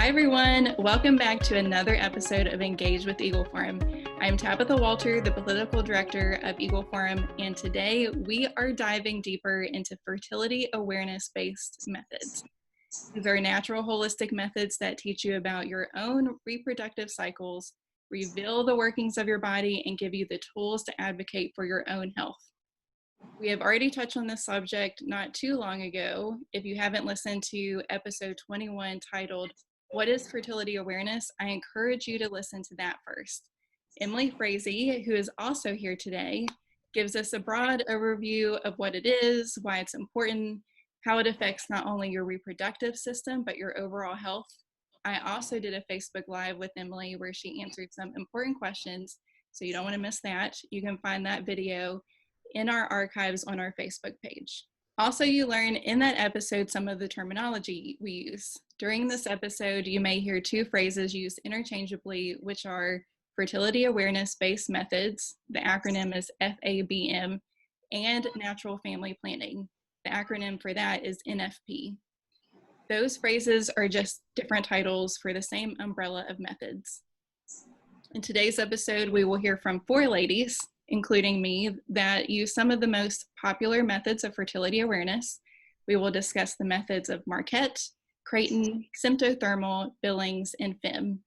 Hi everyone, welcome back to another episode of Engage with Eagle Forum. I'm Tabitha Walter, the Political Director of Eagle Forum, and today we are diving deeper into fertility awareness-based methods. These are natural holistic methods that teach you about your own reproductive cycles, reveal the workings of your body, and give you the tools to advocate for your own health. We have already touched on this subject not too long ago. If you haven't listened to episode 21 titled, What is Fertility Awareness? I encourage you to listen to that first. Emily Frase, who is also here today, gives us a broad overview of what it is, why it's important, how it affects not only your reproductive system, but your overall health. I also did a Facebook Live with Emily where she answered some important questions, so you don't want to miss that. You can find that video in our archives on our Facebook page. Also, you learn in that episode some of the terminology we use. During this episode, you may hear two phrases used interchangeably, which are fertility awareness-based methods, the acronym is FABM, and natural family planning. The acronym for that is NFP. Those phrases are just different titles for the same umbrella of methods. In today's episode, we will hear from four ladies, including me, that use some of the most popular methods of fertility awareness. We will discuss the methods of Marquette, Creighton, Sympto-Thermal, Billings, and FEMM.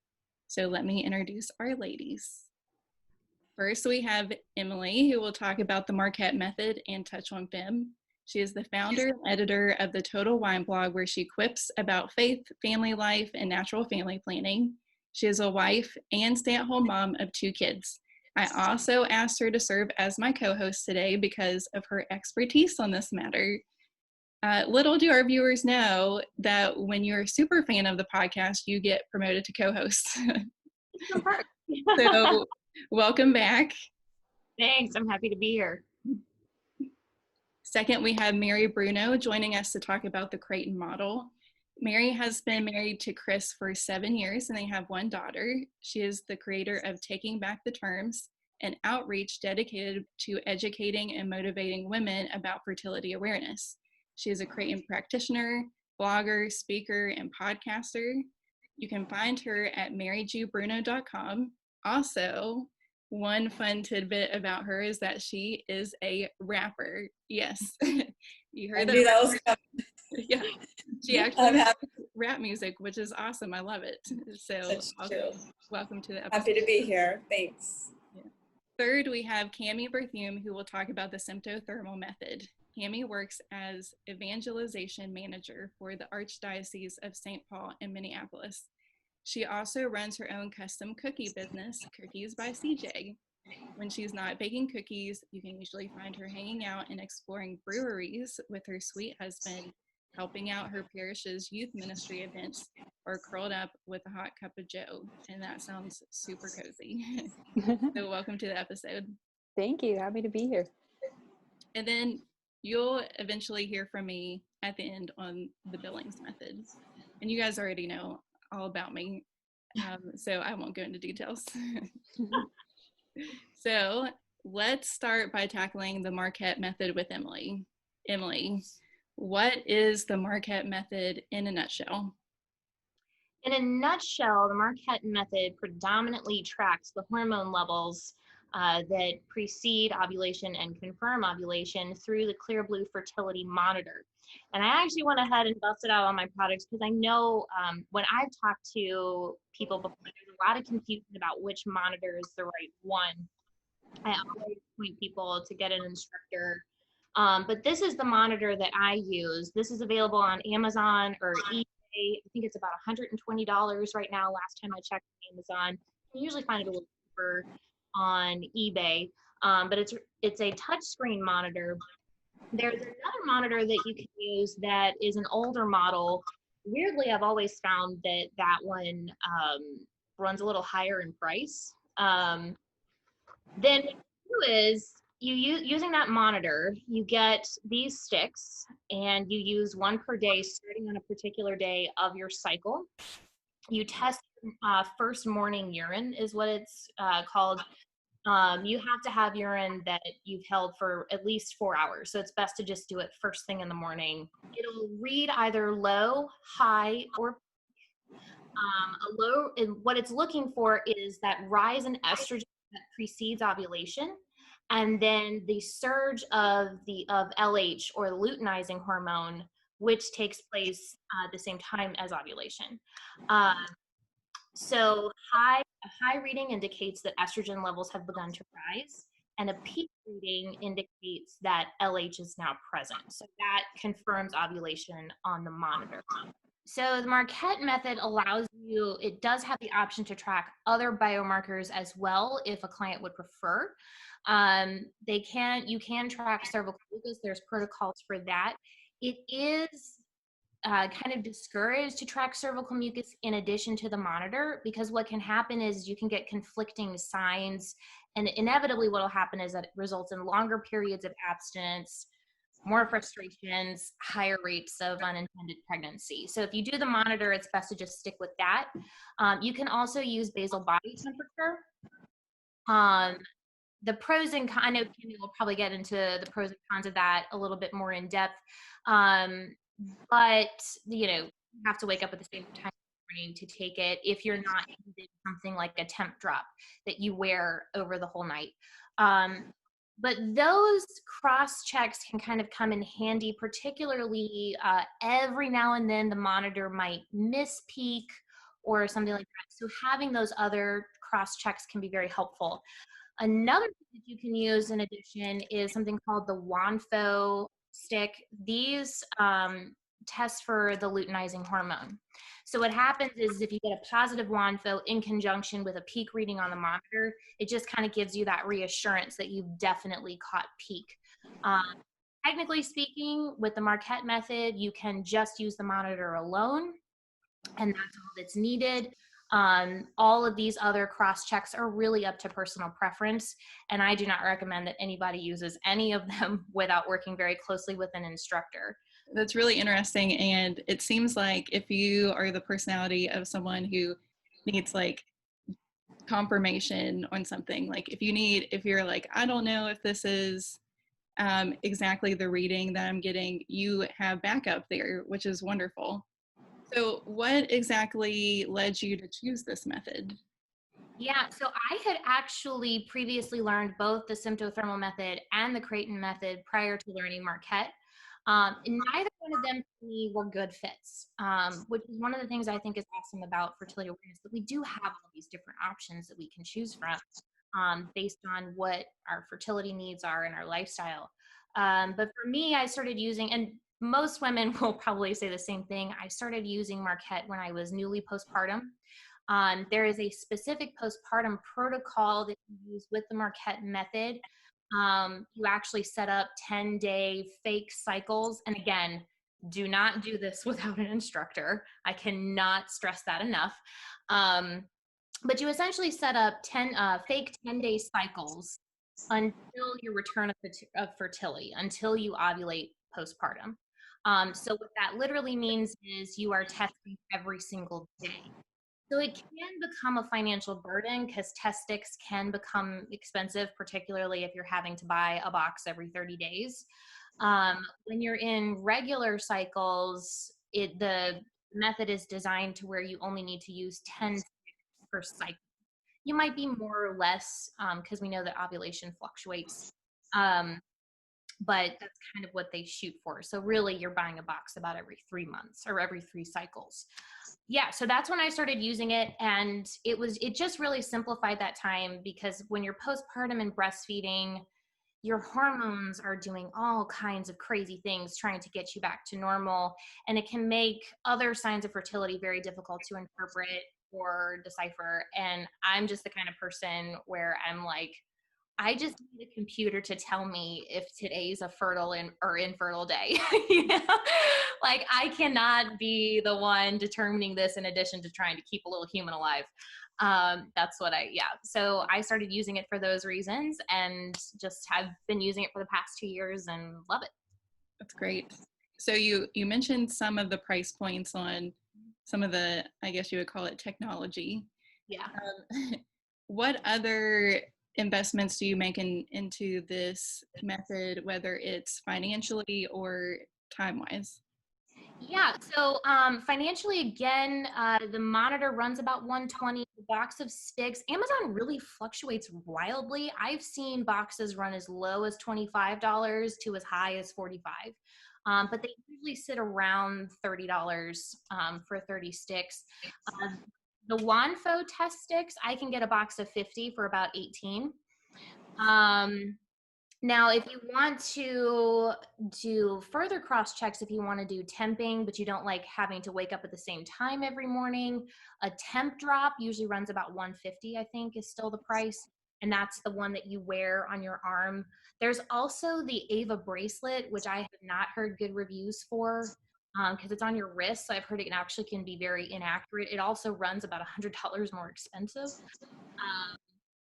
So let me introduce our ladies. First, we have Emily, who will talk about the Marquette method and touch on FEMM. She is the founder and editor of the Total Wine blog, where she quips about faith, family life, and natural family planning. She is a wife and stay-at-home mom of 2 kids. I also asked her to serve as my co-host today because of her expertise on this matter. Little do our viewers know that when you're a super fan of the podcast, you get promoted to co-host. So welcome back. Thanks, I'm happy to be here. Second, we have Mary Bruno joining us to talk about the Creighton model. Mary has been married to Chris for 7 years and they have 1 daughter. She is the creator of Taking Back the Terms, an outreach dedicated to educating and motivating women about fertility awareness. She is a Creighton practitioner, blogger, speaker, and podcaster. You can find her at maryjbruno.com. Also, one fun tidbit about her is that she is a rapper. Yes, you heard that. That was yeah, she actually rap music, which is awesome. I love it. So welcome to the episode. Happy to be here. Thanks. Yeah. Third, we have Cami Berthiaume, who will talk about the Sympto-Thermal method. Cami works as evangelization manager for the Archdiocese of St. Paul in Minneapolis. She also runs her own custom cookie business, Cookies by CJ. When she's not baking cookies, you can usually find her hanging out and exploring breweries with her sweet husband, helping out her parish's youth ministry events, or curled up with a hot cup of joe. And that sounds super cozy. So welcome to the episode. Thank you. Happy to be here. And then you'll eventually hear from me at the end on the Billings method. And you guys already know all about me, so I won't go into details. So let's start by tackling the Marquette method with Emily. Emily, what is the Marquette method in a nutshell? In a nutshell, the Marquette method predominantly tracks the hormone levels that precede ovulation and confirm ovulation through the Clear Blue Fertility Monitor. And I actually went ahead and busted out on my products because I know when I've talked to people before, there's a lot of confusion about which monitor is the right one. I always point people to get an instructor. But this is the monitor that I use. This is available on Amazon or eBay. I think it's about $120 right now. Last time I checked on Amazon. You usually find it a little cheaper on eBay. But it's a touchscreen monitor. There's another monitor that you can use that is an older model. Weirdly, I've always found that one runs a little higher in price. Then what you do is using that monitor, you get these sticks and you use 1 per day starting on a particular day of your cycle. You test first morning urine is what it's called. You have to have urine that you've held for at least 4 hours. So it's best to just do it first thing in the morning. It'll read either low, high, or And what it's looking for is that rise in estrogen that precedes ovulation, and then the surge of LH, or the luteinizing hormone, which takes place at the same time as ovulation. So a high reading indicates that estrogen levels have begun to rise, and a peak reading indicates that LH is now present. So that confirms ovulation on the monitor. So the Marquette method allows you, it does have the option to track other biomarkers as well if a client would prefer. You can track cervical mucus. There's protocols for that. It is kind of discouraged to track cervical mucus in addition to the monitor, because what can happen is you can get conflicting signs, and inevitably what will happen is that it results in longer periods of abstinence, more frustrations, higher rates of unintended pregnancy. So if you do the monitor, it's best to just stick with that. You can also use basal body temperature. The pros and cons, I know Cami will probably get into the pros and cons of that a little bit more in depth. But, you have to wake up at the same time in the morning to take it if you're not using something like a temp drop that you wear over the whole night. But those cross checks can kind of come in handy, particularly every now and then the monitor might miss peak or something like that. So having those other cross checks can be very helpful. Another thing that you can use in addition is something called the WANFO stick. These test for the luteinizing hormone. So what happens is if you get a positive WANFO in conjunction with a peak reading on the monitor, it just kind of gives you that reassurance that you've definitely caught peak. Technically speaking, with the Marquette method, you can just use the monitor alone, and that's all that's needed. All of these other cross checks are really up to personal preference, and I do not recommend that anybody uses any of them without working very closely with an instructor. That's really interesting, and it seems like if you are the personality of someone who needs like confirmation on something, like if you're like, I don't know if this is exactly the reading that I'm getting, you have backup there, which is wonderful. So what exactly led you to choose this method? Yeah, so I had actually previously learned both the Sympto-Thermal method and the Creighton method prior to learning Marquette. And neither one of them to me were good fits, which is one of the things I think is awesome about fertility awareness, that we do have all these different options that we can choose from based on what our fertility needs are in our lifestyle. But for me, I started using, and most women will probably say the same thing, I started using Marquette when I was newly postpartum. There is a specific postpartum protocol that you use with the Marquette method. You actually set up 10-day fake cycles. And again, do not do this without an instructor. I cannot stress that enough. But you essentially set up fake 10-day cycles until your return of fertility, until you ovulate postpartum. So what that literally means is you are testing every single day. So it can become a financial burden because test sticks can become expensive, particularly if you're having to buy a box every 30 days. When you're in regular cycles, the method is designed to where you only need to use 10 sticks per cycle. You might be more or less because we know that ovulation fluctuates. But that's kind of what they shoot for. So really you're buying a box about every 3 months or every 3 cycles. Yeah, so that's when I started using it, and it just really simplified that time, because when you're postpartum and breastfeeding, your hormones are doing all kinds of crazy things trying to get you back to normal, and it can make other signs of fertility very difficult to interpret or decipher. And I'm just the kind of person where I'm like, I just need a computer to tell me if today's a fertile or infertile day. You know? Like, I cannot be the one determining this in addition to trying to keep a little human alive. That's what so I started using it for those reasons, and just have been using it for the past 2 years and love it. That's great. So you mentioned some of the price points on some of the, I guess you would call it, technology. Yeah. What other investments do you make into this method, whether it's financially or time-wise? Yeah, so financially, again, the monitor runs about 120. The box of sticks, Amazon really fluctuates wildly. I've seen boxes run as low as $25 to as high as 45. But they usually sit around $30 for 30 sticks. The Wanfo test sticks, I can get a box of 50 for about 18. Now, if you want to do further cross checks, if you want to do temping, but you don't like having to wake up at the same time every morning, a temp drop usually runs about 150, I think, is still the price. And that's the one that you wear on your arm. There's also the Ava bracelet, which I have not heard good reviews for because it's on your wrist. So I've heard it actually can be very inaccurate. It also runs about $100 more expensive.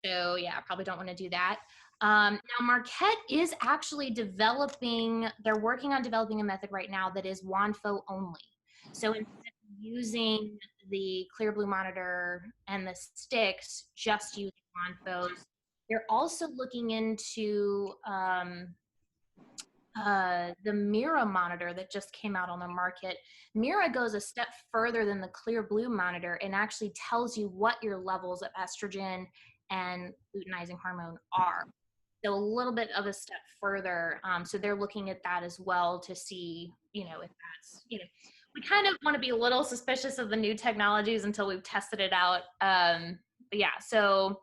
So yeah, I probably don't want to do that. Now Marquette is actually they're working on developing a method right now that is WANFO only. So instead of using the clear blue monitor and the sticks, just using WANFOs, they're also looking into the Mira monitor that just came out on the market. Mira goes a step further than the clear blue monitor and actually tells you what your levels of estrogen and luteinizing hormone are. So a little bit of a step further. So they're looking at that as well to see, if that's, we kind of want to be a little suspicious of the new technologies until we've tested it out. But yeah, so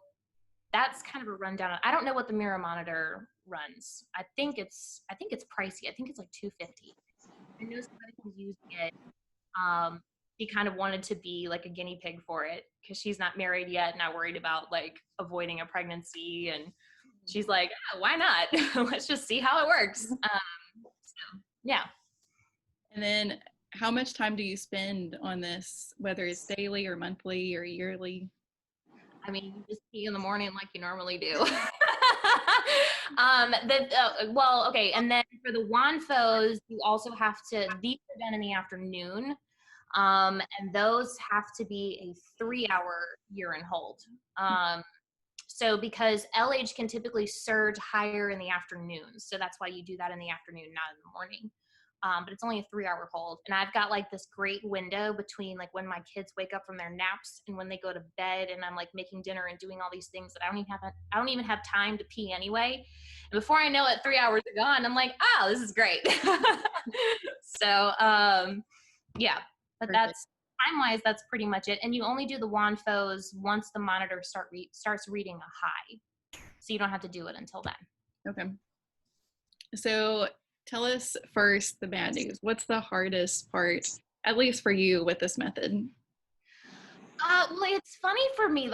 that's kind of a rundown. I don't know what the Mira monitor runs. I think it's pricey. I think it's like $250. I know somebody who's using it. She kind of wanted to be like a guinea pig for it because she's not married yet, not worried about like avoiding a pregnancy, and she's like, oh, why not? Let's just see how it works. So yeah. And then how much time do you spend on this, whether it's daily or monthly or yearly? I mean, you just pee in the morning like you normally do. Okay. And then for the WANFOs, you also have to, these are done in the afternoon. And those have to be a 3-hour urine hold. So because LH can typically surge higher in the afternoon. So that's why you do that in the afternoon, not in the morning. But it's only a 3-hour hold. And I've got like this great window between like when my kids wake up from their naps and when they go to bed, and I'm like making dinner and doing all these things that I don't even have time to pee anyway. And before I know it, 3 hours are gone. I'm like, oh, this is great. So yeah, but that's time-wise, that's pretty much it. And you only do the WANFOs once the monitor starts reading a high. So you don't have to do it until then. Okay. So tell us first the bad news. What's the hardest part, at least for you, with this method? Well, it's funny for me,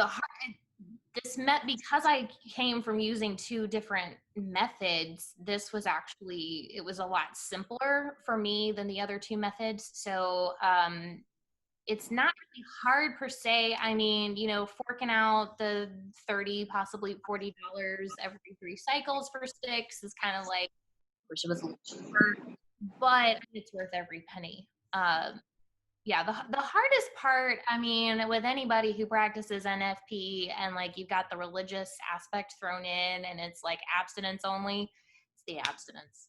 because I came from using 2 different methods, it was a lot simpler for me than the other 2 methods. So it's not really hard per se. I mean, forking out the $30, possibly $40 every 3 cycles for sticks is kind of like, wish it was a little cheaper, but it's worth every penny. Yeah, the hardest part, I mean, with anybody who practices NFP and like you've got the religious aspect thrown in and it's like abstinence only, it's the abstinence.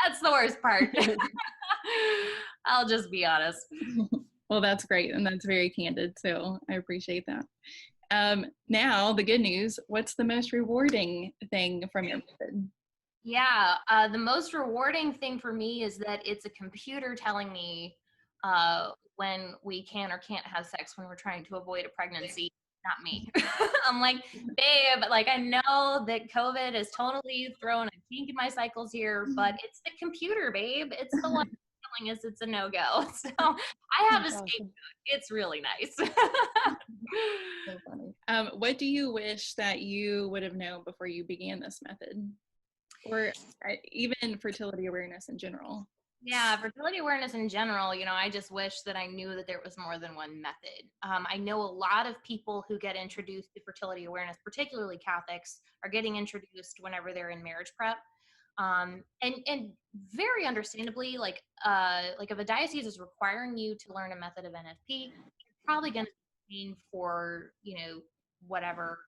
That's the worst part. I'll just be honest. Well, that's great. And that's very candid. So I appreciate that. Now, the good news, what's the most rewarding thing from your method? Yeah, the most rewarding thing for me is that it's a computer telling me when we can or can't have sex when we're trying to avoid a pregnancy, not me. I'm like, babe, like I know that COVID has totally thrown a kink in my cycles here, but it's the computer, babe. It's the one telling us it's a no-go. So I have a scapegoat. It's really nice. So funny. What do you wish that you would have known before you began this method? Or even fertility awareness in general? Yeah, fertility awareness in general, I just wish that I knew that there was more than one method. I know a lot of people who get introduced to fertility awareness, particularly Catholics, are getting introduced whenever they're in marriage prep. And very understandably, like if a diocese is requiring you to learn a method of NFP, you're probably going to be paying for, whatever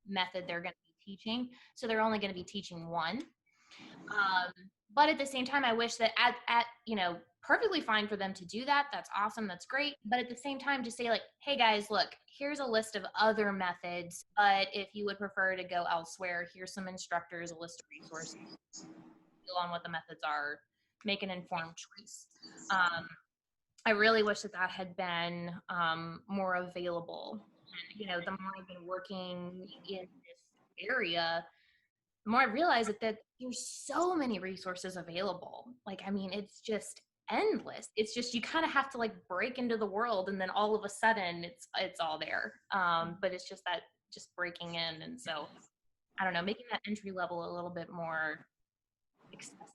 method they're going to be teaching. So they're only going to be teaching one. But at the same time, I wish that perfectly fine for them to do that. That's awesome. That's great. But at the same time, to say like, hey guys, look, here's a list of other methods, but if you would prefer to go elsewhere, here's some instructors, a list of resources, feel on what the methods are, make an informed choice. I really wish that had been more available. And, the more I've been working in this area, the more I realize that there's so many resources available. Like, I mean, it's just endless. It's just, you kind of have to like break into the world, and then all of a sudden it's all there. But it's just that just breaking in. And so, I don't know, making that entry level a little bit more accessible.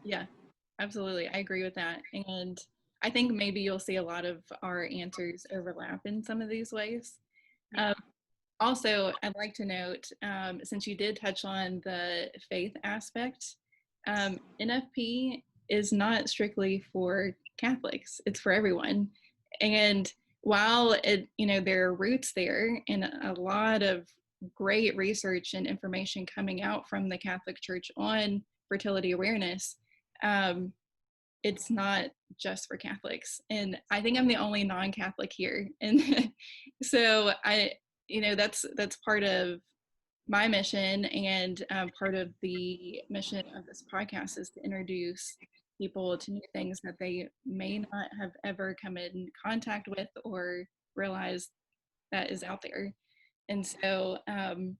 Yeah, absolutely. I agree with that. And I think maybe you'll see a lot of our answers overlap in some of these ways. Yeah. Also, I'd like to note, since you did touch on the faith aspect, NFP is not strictly for Catholics, it's for everyone. And while there are roots there and a lot of great research and information coming out from the Catholic Church on fertility awareness, it's not just for Catholics. And I think I'm the only non-Catholic here. And so that's part of my mission, and part of the mission of this podcast is to introduce people to new things that they may not have ever come in contact with or realized that is out there. And so, so I'm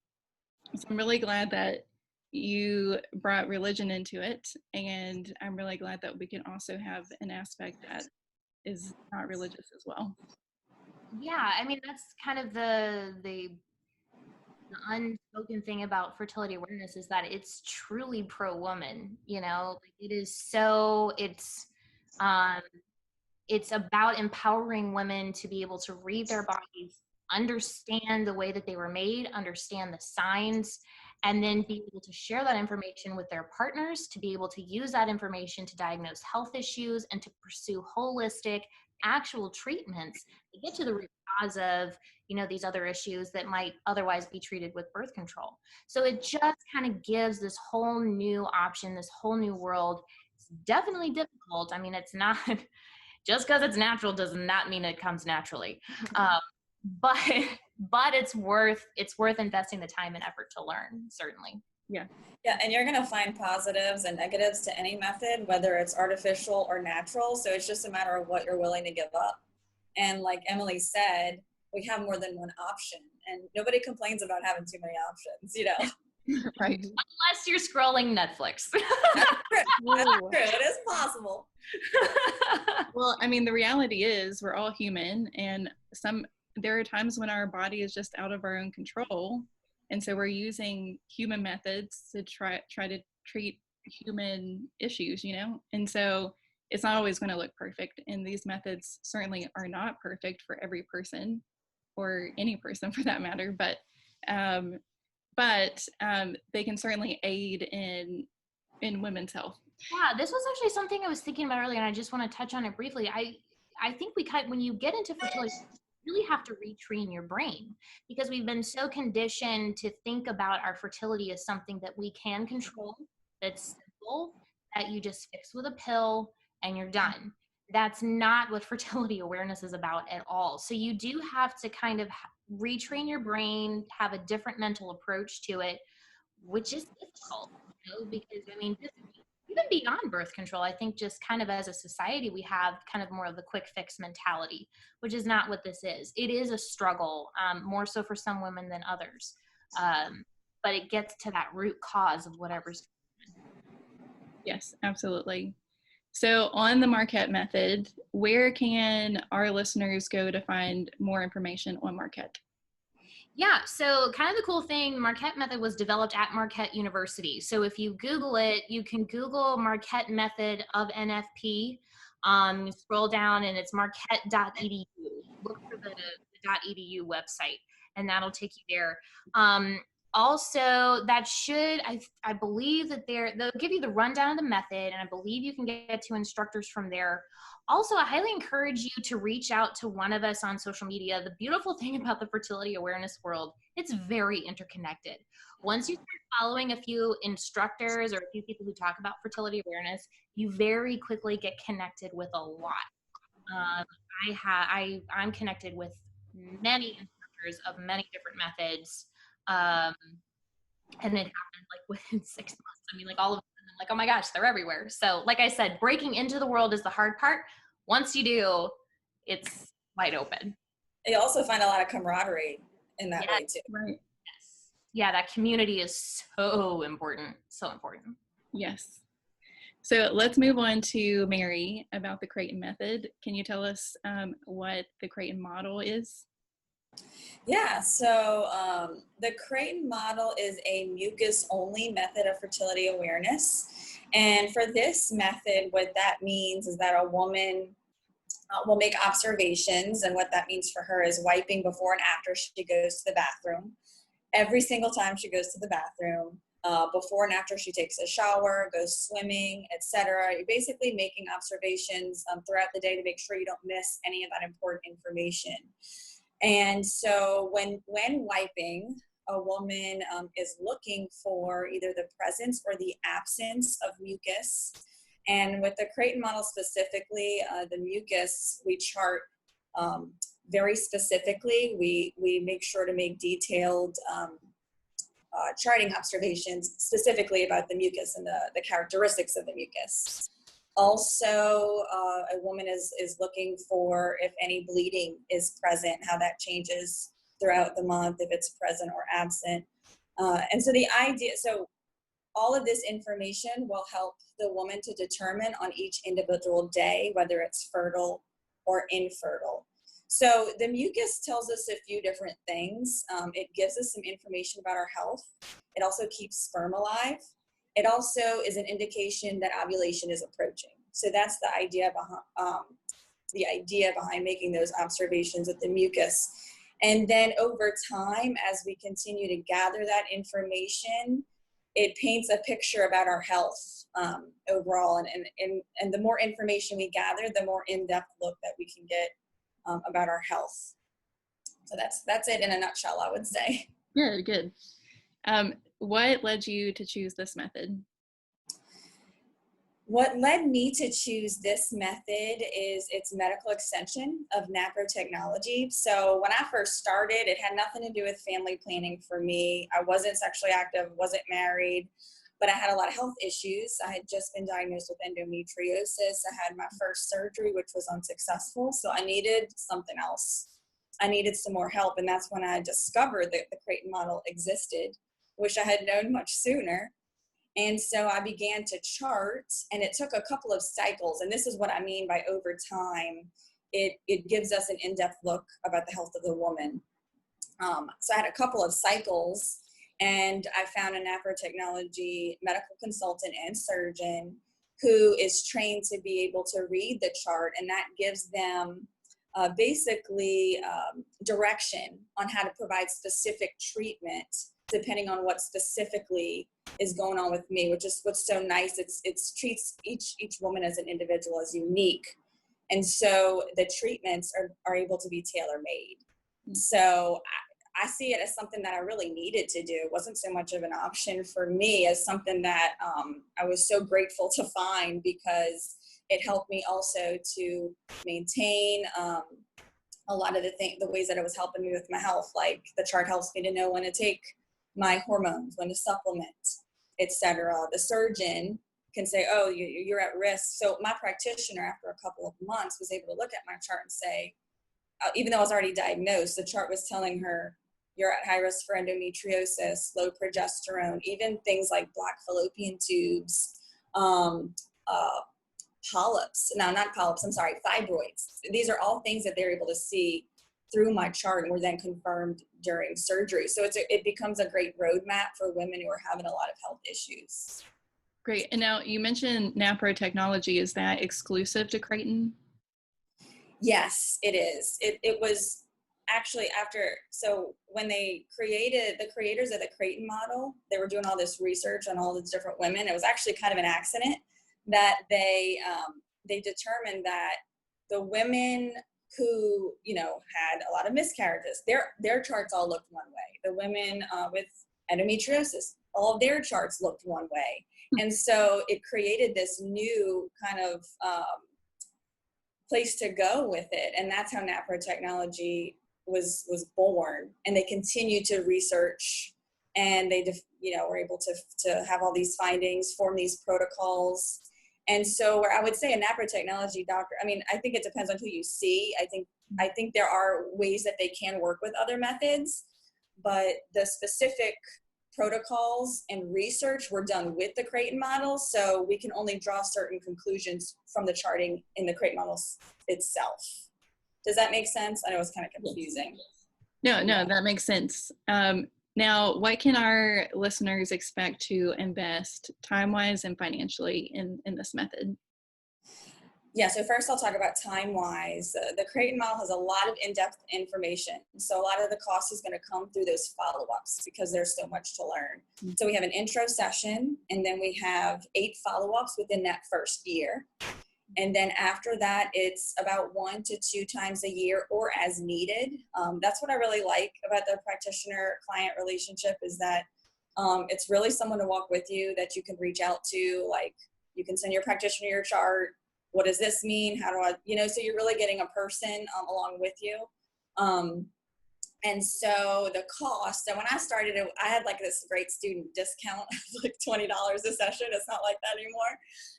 really glad that you brought religion into it, and I'm really glad that we can also have an aspect that is not religious as well. Yeah, I mean, that's kind of the unspoken thing about fertility awareness, is that it's truly pro-woman. Like, it is so, it's about empowering women to be able to read their bodies, understand the way that they were made, understand the signs, and then be able to share that information with their partners, to be able to use that information to diagnose health issues and to pursue holistic, actual treatments to get to the root cause of, these other issues that might otherwise be treated with birth control. So it just kind of gives this whole new option, this whole new world. It's definitely difficult. I mean, it's not just because it's natural does not mean it comes naturally. But it's worth investing the time and effort to learn, certainly. Yeah, and you're going to find positives and negatives to any method, whether it's artificial or natural. So it's just a matter of what you're willing to give up. And like Emily said, we have more than one option, and nobody complains about having too many options, Right. Unless you're scrolling Netflix. That's true. It is possible. Well, I mean, the reality is we're all human, and there are times when our body is just out of our own control, and so we're using human methods to try to treat human issues, and so it's not always going to look perfect, and these methods certainly are not perfect for every person, or any person for that matter, but they can certainly aid in women's health. Yeah, this was actually something I was thinking about earlier, and I just want to touch on it briefly. I think when you get into fertility, you really have to retrain your brain, because we've been so conditioned to think about our fertility as something that we can control, that's simple, that you just fix with a pill and you're done. That's not what fertility awareness is about at all. So you do have to kind of retrain your brain, have a different mental approach to it, which is difficult, because I mean, even beyond birth control, I think just kind of as a society, we have kind of more of the quick fix mentality, which is not what this is. It is a struggle, more so for some women than others. But it gets to that root cause of whatever's. Yes, absolutely. So on the Marquette method, where can our listeners go to find more information on Marquette? Yeah, so kind of the cool thing, Marquette method was developed at Marquette University. So if you Google it, you can Google Marquette method of NFP. Scroll down and it's marquette.edu. Look for the .edu website, and that'll take you there. Also, that should, I believe that they'll give you the rundown of the method, and I believe you can get to instructors from there. Also, I highly encourage you to reach out to one of us on social media. The beautiful thing about the fertility awareness world, it's very interconnected. Once you start following a few instructors or a few people who talk about fertility awareness, you very quickly get connected with a lot. I'm connected with many instructors of many different methods. And it happened like within 6 months. I mean, like all of a sudden, I'm like, oh my gosh, they're everywhere. So like I said, breaking into the world is the hard part. Once you do, it's wide open. You also find a lot of camaraderie in that way too. Right. Yes. Yeah, that community is so important. So important. Yes. So let's move on to Mary about the Creighton method. Can you tell us what the Creighton model is? Yeah, so the Creighton model is a mucus-only method of fertility awareness. And for this method, what that means is that a woman will make observations, and what that means for her is wiping before and after she goes to the bathroom. Every single time she goes to the bathroom, before and after she takes a shower, goes swimming, etc. You're basically making observations throughout the day to make sure you don't miss any of that important information. And so when wiping, a woman is looking for either the presence or the absence of mucus. And with the Creighton model specifically, the mucus, we chart very specifically. We make sure to make detailed charting observations specifically about the mucus and the characteristics of the mucus. Also, a woman is looking for if any bleeding is present, how that changes throughout the month, if it's present or absent. And so the idea, so all of this information will help the woman to determine on each individual day whether it's fertile or infertile. So the mucus tells us a few different things. It gives us some information about our health. It also keeps sperm alive. It also is an indication that ovulation is approaching. So that's the idea behind making those observations with the mucus. And then over time, as we continue to gather that information, it paints a picture about our health overall. And the more information we gather, the more in-depth look that we can get about our health. So that's it in a nutshell, I would say. Good. What led you to choose this method? What led me to choose this method is its medical extension of naprotechnology. So when I first started, it had nothing to do with family planning for me. I wasn't sexually active, wasn't married, but I had a lot of health issues. I had just been diagnosed with endometriosis. I had my first surgery, which was unsuccessful. So I needed something else. I needed some more help. And that's when I discovered that the Creighton model existed. Wish I had known much sooner. And so I began to chart, and it took a couple of cycles. And this is what I mean by over time. It gives us an in-depth look about the health of the woman. So I had a couple of cycles, and I found a naprotechnology medical consultant and surgeon who is trained to be able to read the chart, and that gives them basically direction on how to provide specific treatment depending on what specifically is going on with me, which is what's so nice. It treats each woman as an individual, as unique. And so the treatments are able to be tailor-made. So I see it as something that I really needed to do. It wasn't so much of an option for me as something that I was so grateful to find, because it helped me also to maintain a lot of the ways that it was helping me with my health. Like the chart helps me to know when to take my hormones, when to supplement, etc. The surgeon can say, oh, you're at risk. So my practitioner, after a couple of months, was able to look at my chart and say, even though I was already diagnosed, the chart was telling her, you're at high risk for endometriosis, low progesterone, even things like black fallopian tubes, fibroids. These are all things that they're able to see through my chart and were then confirmed during surgery. So it becomes a great roadmap for women who are having a lot of health issues. Great. And now you mentioned naprotechnology. Is that exclusive to Creighton? Yes, it is. It was actually so when the creators of the Creighton model, they were doing all this research on all the different women. It was actually kind of an accident that they determined that the women who, had a lot of miscarriages, their charts all looked one way. The women with endometriosis, all of their charts looked one way. And so it created this new kind of place to go with it. And that's how NAPRO technology was born. And they continue to research, and they were able to have all these findings, form these protocols. And so where I would say a NAPRO technology doctor, I mean, I think it depends on who you see. I think there are ways that they can work with other methods, but the specific protocols and research were done with the Creighton model, so we can only draw certain conclusions from the charting in the Creighton models itself. Does that make sense? I know it's kind of confusing. No, that makes sense. Now, what can our listeners expect to invest time-wise and financially in this method? Yeah, so first I'll talk about time-wise. The Creighton model has a lot of in-depth information. So a lot of the cost is going to come through those follow-ups because there's so much to learn. Mm-hmm. So we have an intro session, and then we have 8 follow-ups within that first year. And then after that, it's about 1 to 2 times a year or as needed. That's what I really like about the practitioner client relationship, is that it's really someone to walk with you that you can reach out to. Like, you can send your practitioner your chart. What does this mean? How do I, so you're really getting a person along with you. And so the cost, so when I started it, I had like this great student discount of like $20 a session. It's not like that anymore.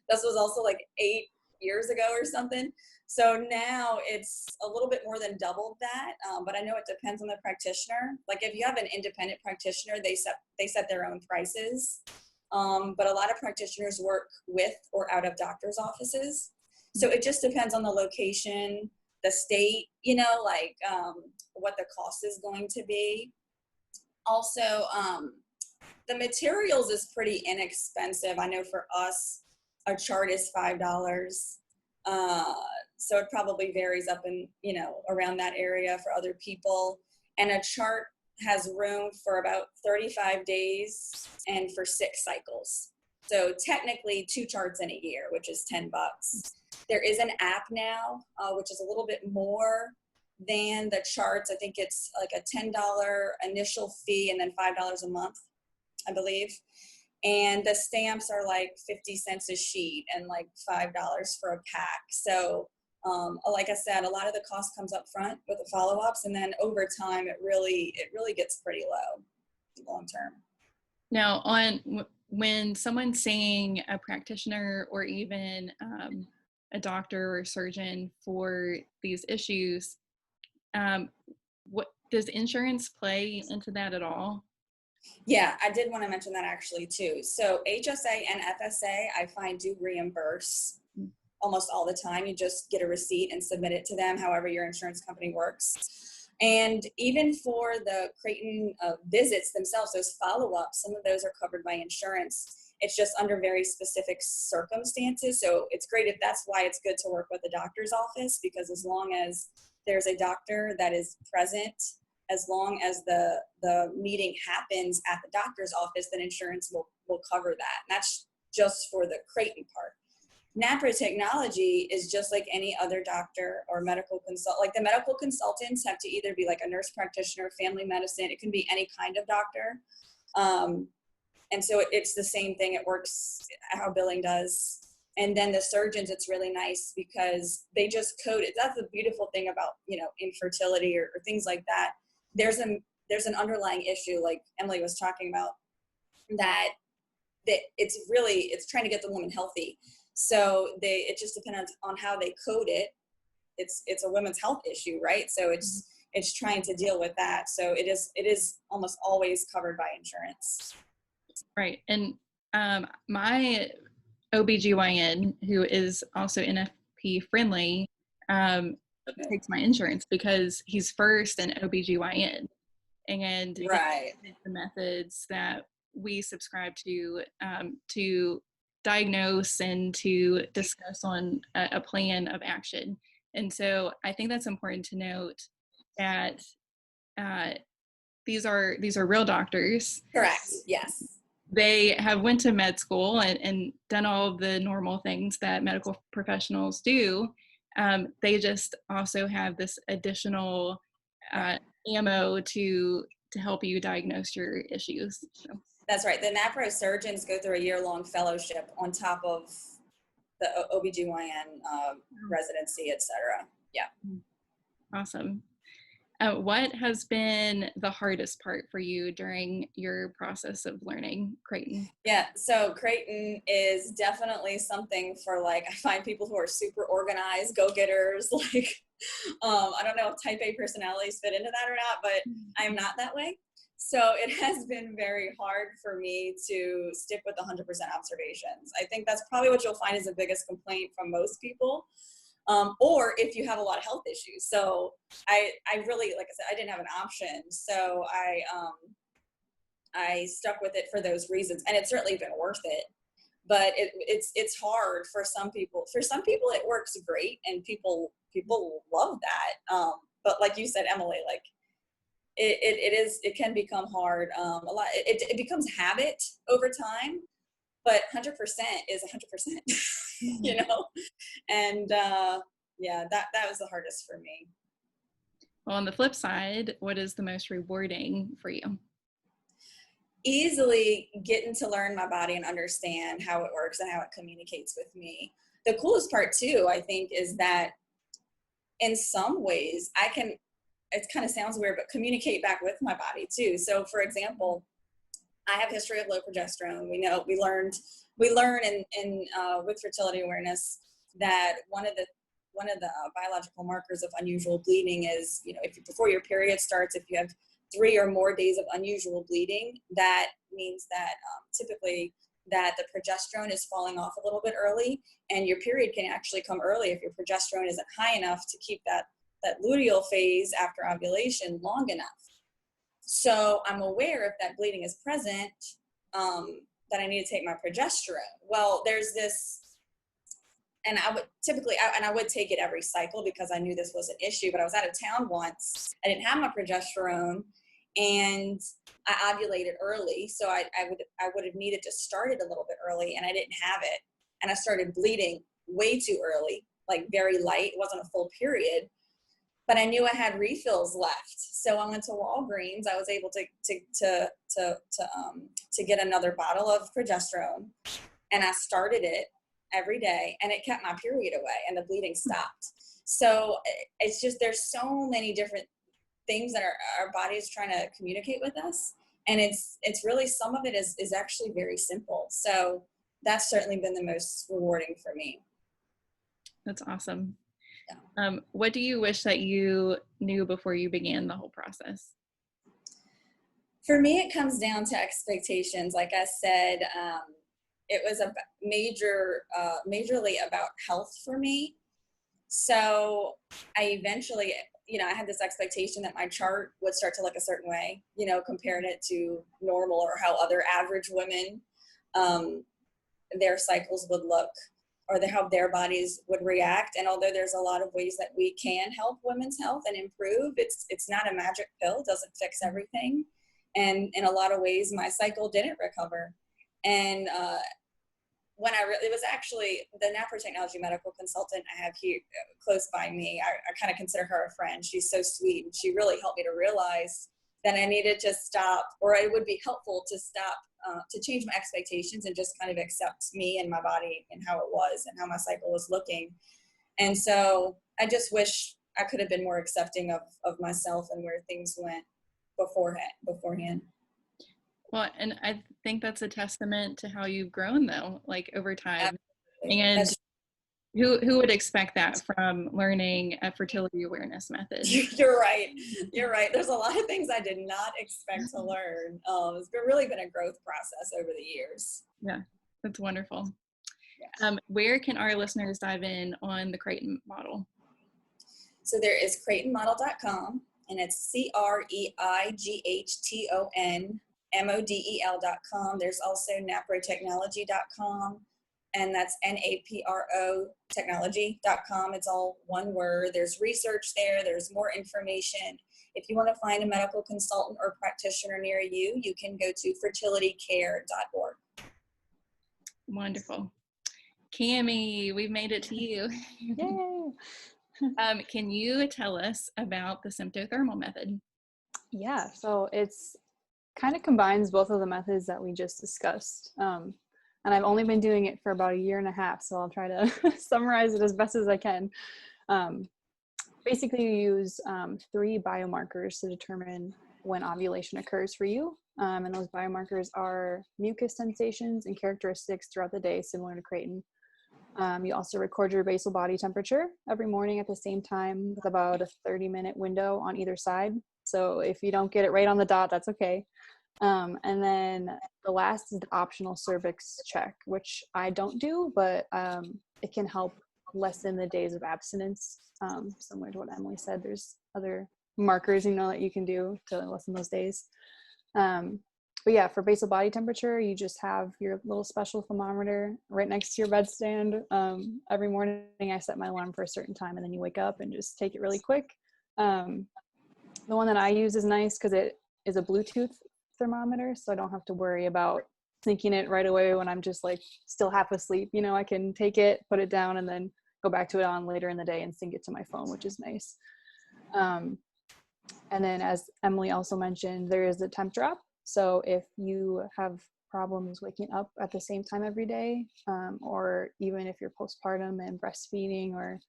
This was also like 8 years ago or something. So now it's a little bit more than doubled that. But I know it depends on the practitioner. Like if you have an independent practitioner, they set their own prices. But a lot of practitioners work with or out of doctor's offices. So it just depends on the location, the state, what the cost is going to be. Also, the materials is pretty inexpensive. I know for us, a chart is $5. So it probably varies up in, around that area for other people. And a chart has room for about 35 days and for 6 cycles. So technically 2 charts in a year, which is $10. There is an app now, which is a little bit more than the charts. I think it's like a $10 initial fee and then $5 a month, I believe. And the stamps are like 50 cents a sheet and like $5 for a pack. So like I said, a lot of the cost comes up front with the follow-ups, and then over time, it really gets pretty low long term. Now, when someone's seeing a practitioner or even a doctor or a surgeon for these issues, what does insurance play into that at all? Yeah, I did want to mention that actually too. So HSA and FSA, I find, do reimburse almost all the time. You just get a receipt and submit it to them, however your insurance company works. And even for the Creighton visits themselves, those follow-ups, some of those are covered by insurance. It's just under very specific circumstances. So it's great if that's why it's good to work with the doctor's office, because as long as there's a doctor that is present, as long as the meeting happens at the doctor's office, then insurance will cover that. And that's just for the Creighton part. NAPRO technology is just like any other doctor or medical consult. Like the medical consultants have to either be like a nurse practitioner, family medicine. It can be any kind of doctor. And so it's the same thing. It works how billing does. And then the surgeons, it's really nice because they just code it. That's the beautiful thing about, infertility or things like that. There's an underlying issue, like Emily was talking about, that it's trying to get the woman healthy. So it just depends on how they code it. It's a women's health issue, right? So it's trying to deal with that. So it is almost always covered by insurance. Right. And my OBGYN, who is also NFP friendly, takes my insurance because he's first an OBGYN, and right. the methods that we subscribe to diagnose and to discuss on a plan of action. And so I think that's important to note, that these are real doctors. Correct. Yes. They have went to med school and done all of the normal things that medical professionals do. They just also have this additional ammo to help you diagnose your issues. So. That's right. The NAPRO surgeons go through a year-long fellowship on top of the OBGYN residency, et cetera. Yeah. Awesome. What has been the hardest part for you during your process of learning Creighton? Yeah, so Creighton is definitely something for, like, I find people who are super organized, go-getters, like, I don't know if type A personalities fit into that or not, but I'm not that way. So it has been very hard for me to stick with 100% observations. I think that's probably what you'll find is the biggest complaint from most people. Or if you have a lot of health issues. So I really, like I said, I didn't have an option. So I stuck with it for those reasons, and it's certainly been worth it. But it's hard for some people. For some people, it works great, and people love that. But like you said, Emily, like it can become hard. A lot. It becomes habit over time. But 100% is 100%, you know? And yeah, that was the hardest for me. Well, on the flip side, what is the most rewarding for you? Easily getting to learn my body and understand how it works and how it communicates with me. The coolest part too, I think, is that in some ways it kind of sounds weird, but communicate back with my body too. So for example, I have a history of low progesterone. We learn in with fertility awareness that one of the biological markers of unusual bleeding is, if before your period starts, if you have 3 or more days of unusual bleeding, that means that typically that the progesterone is falling off a little bit early, and your period can actually come early if your progesterone isn't high enough to keep that luteal phase after ovulation long enough. So I'm aware if that bleeding is present, that I need to take my progesterone. Well, there's this, and I would take it every cycle because I knew this was an issue, but I was out of town once. I didn't have my progesterone, and I ovulated early. So I would have needed to start it a little bit early, and I didn't have it. And I started bleeding way too early, like very light. It wasn't a full period. But I knew I had refills left, so I went to Walgreens. I was able to get another bottle of progesterone, and I started it every day, and it kept my period away, and the bleeding stopped. So it's just, there's so many different things that our body is trying to communicate with us, and it's really, some of it is actually very simple. So that's certainly been the most rewarding for me. That's awesome. Yeah. What do you wish that you knew before you began the whole process? For me, it comes down to expectations. Like I said, it was a majorly about health for me. So I eventually, I had this expectation that my chart would start to look a certain way, comparing it to normal, or how other average women, their cycles would look, or how their bodies would react. And although there's a lot of ways that we can help women's health and improve, it's not a magic pill. It doesn't fix everything. And in a lot of ways, my cycle didn't recover. And it was actually the NAPRO technology medical consultant I have here close by me. I kind of consider her a friend. She's so sweet, and she really helped me to realize that I needed to stop, or it would be helpful to stop, to change my expectations and just kind of accept me and my body and how it was and how my cycle was looking. And so I just wish I could have been more accepting of myself and where things went beforehand. Well, and I think that's a testament to how you've grown, though, like over time. Absolutely. And who would expect that from learning a fertility awareness method? You're right. There's a lot of things I did not expect to learn. It's really been a growth process over the years. Yeah, that's wonderful. Yeah. Where can our listeners dive in on the Creighton model? So there is CreightonModel.com, and it's CreightonModel.com. There's also naprotechnology.com. and that's NAPRO technology.com. It's all one word. There's research there. There's more information. If you want to find a medical consultant or practitioner near you, you can go to fertilitycare.org. Wonderful. Cami, we've made it to you. Yay! Can you tell us about the Sympto-Thermal method? Yeah, so it's kind of combines both of the methods that we just discussed. And I've only been doing it for about 1.5 years, so I'll try to summarize it as best as I can. Basically, you use 3 biomarkers to determine when ovulation occurs for you. And those biomarkers are mucus sensations and characteristics throughout the day, similar to Creighton. You also record your basal body temperature every morning at the same time with about a 30-minute window on either side. So if you don't get it right on the dot, that's okay. And then the last is the optional cervix check, which I don't do, but it can help lessen the days of abstinence. Similar to what Emily said, there's other markers, that you can do to lessen those days. But yeah, for basal body temperature, you just have your little special thermometer right next to your bedstand. Every morning I set my alarm for a certain time, and then you wake up and just take it really quick. The one that I use is nice because it is a Bluetooth thermometer, so I don't have to worry about syncing it right away when I'm just like still half asleep. I can take it, put it down, and then go back to it on later in the day and sync it to my phone, which is nice. And then, as Emily also mentioned, there is a temp drop. So if you have problems waking up at the same time every day, or even if you're postpartum and breastfeeding or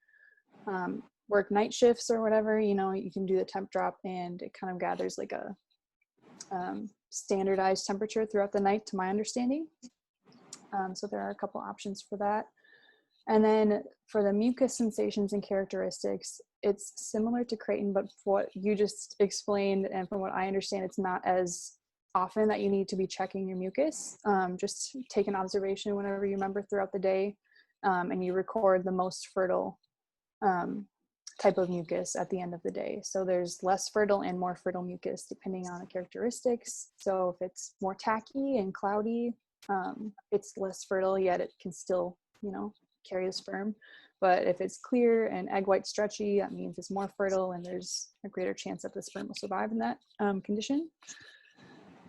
work night shifts or whatever, you can do the temp drop, and it kind of gathers like a standardized temperature throughout the night, to my understanding. So there are a couple options for that. And then for the mucus sensations and characteristics, it's similar to Creighton, but what you just explained, and from what I understand, it's not as often that you need to be checking your mucus. Just take an observation whenever you remember throughout the day, and you record the most fertile type of mucus at the end of the day. So there's less fertile and more fertile mucus depending on the characteristics. So if it's more tacky and cloudy, it's less fertile, yet it can still, carry the sperm. But if it's clear and egg white stretchy, that means it's more fertile and there's a greater chance that the sperm will survive in that condition.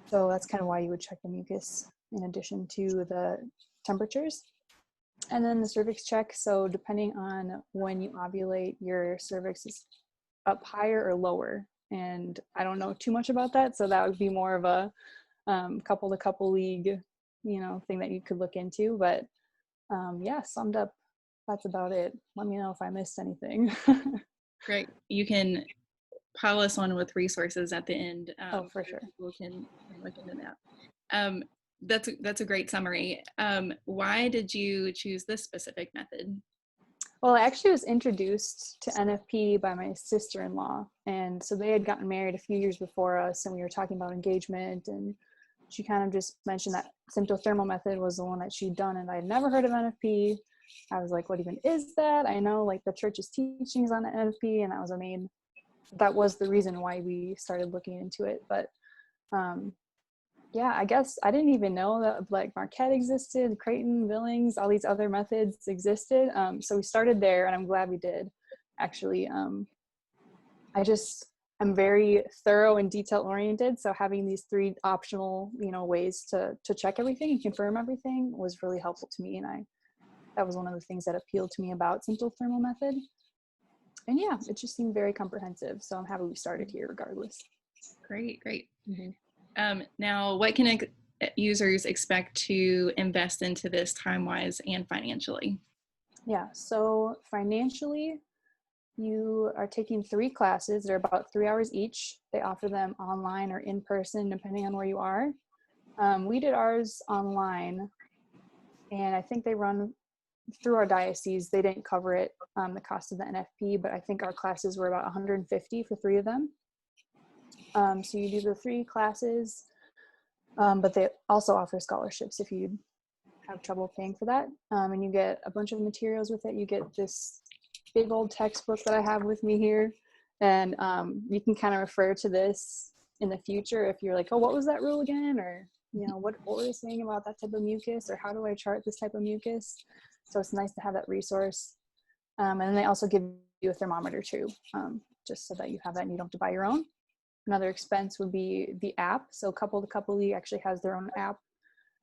So that's kind of why you would check the mucus in addition to the temperatures. And then the cervix check. So depending on when you ovulate, your cervix is up higher or lower. And I don't know too much about that. So that would be more of a couple to couple league, thing that you could look into. But yeah, summed up, that's about it. Let me know if I missed anything. Great. You can pile us on with resources at the end. Oh, for sure. People can look into that. That's a great summary. Why did you choose this specific method? Well, I actually was introduced to NFP by my sister-in-law. And so they had gotten married a few years before us, and we were talking about engagement, and she kind of just mentioned that Sympto-Thermal method was the one that she'd done, and I had never heard of NFP. I was like, what even is that? I know like the church's teachings on the NFP, and that was the reason why we started looking into it. But yeah, I guess I didn't even know that like Marquette existed, Creighton, Billings, all these other methods existed. So we started there, and I'm glad we did. Actually, I'm very thorough and detail oriented. So having these 3 optional, ways to check everything and confirm everything was really helpful to me. And that was one of the things that appealed to me about Sympto-Thermal method. And yeah, it just seemed very comprehensive. So I'm happy we started here regardless. Great. Mm-hmm. Now, what can users expect to invest into this time-wise and financially? Yeah, so financially, you are taking 3 classes. They're about 3 hours each. They offer them online or in person, depending on where you are. We did ours online, and I think they run through our diocese. They didn't cover it, the cost of the NFP, but I think our classes were about $150 for 3 of them. So you do the 3 classes, but they also offer scholarships if you have trouble paying for that. And you get a bunch of materials with it. You get this big old textbook that I have with me here. And you can kind of refer to this in the future if you're like, oh, what was that rule again? Or, what were they saying about that type of mucus, or how do I chart this type of mucus? So it's nice to have that resource. And then they also give you a thermometer too, just so that you have that and you don't have to buy your own. Another expense would be the app. So Couple to Couple League actually has their own app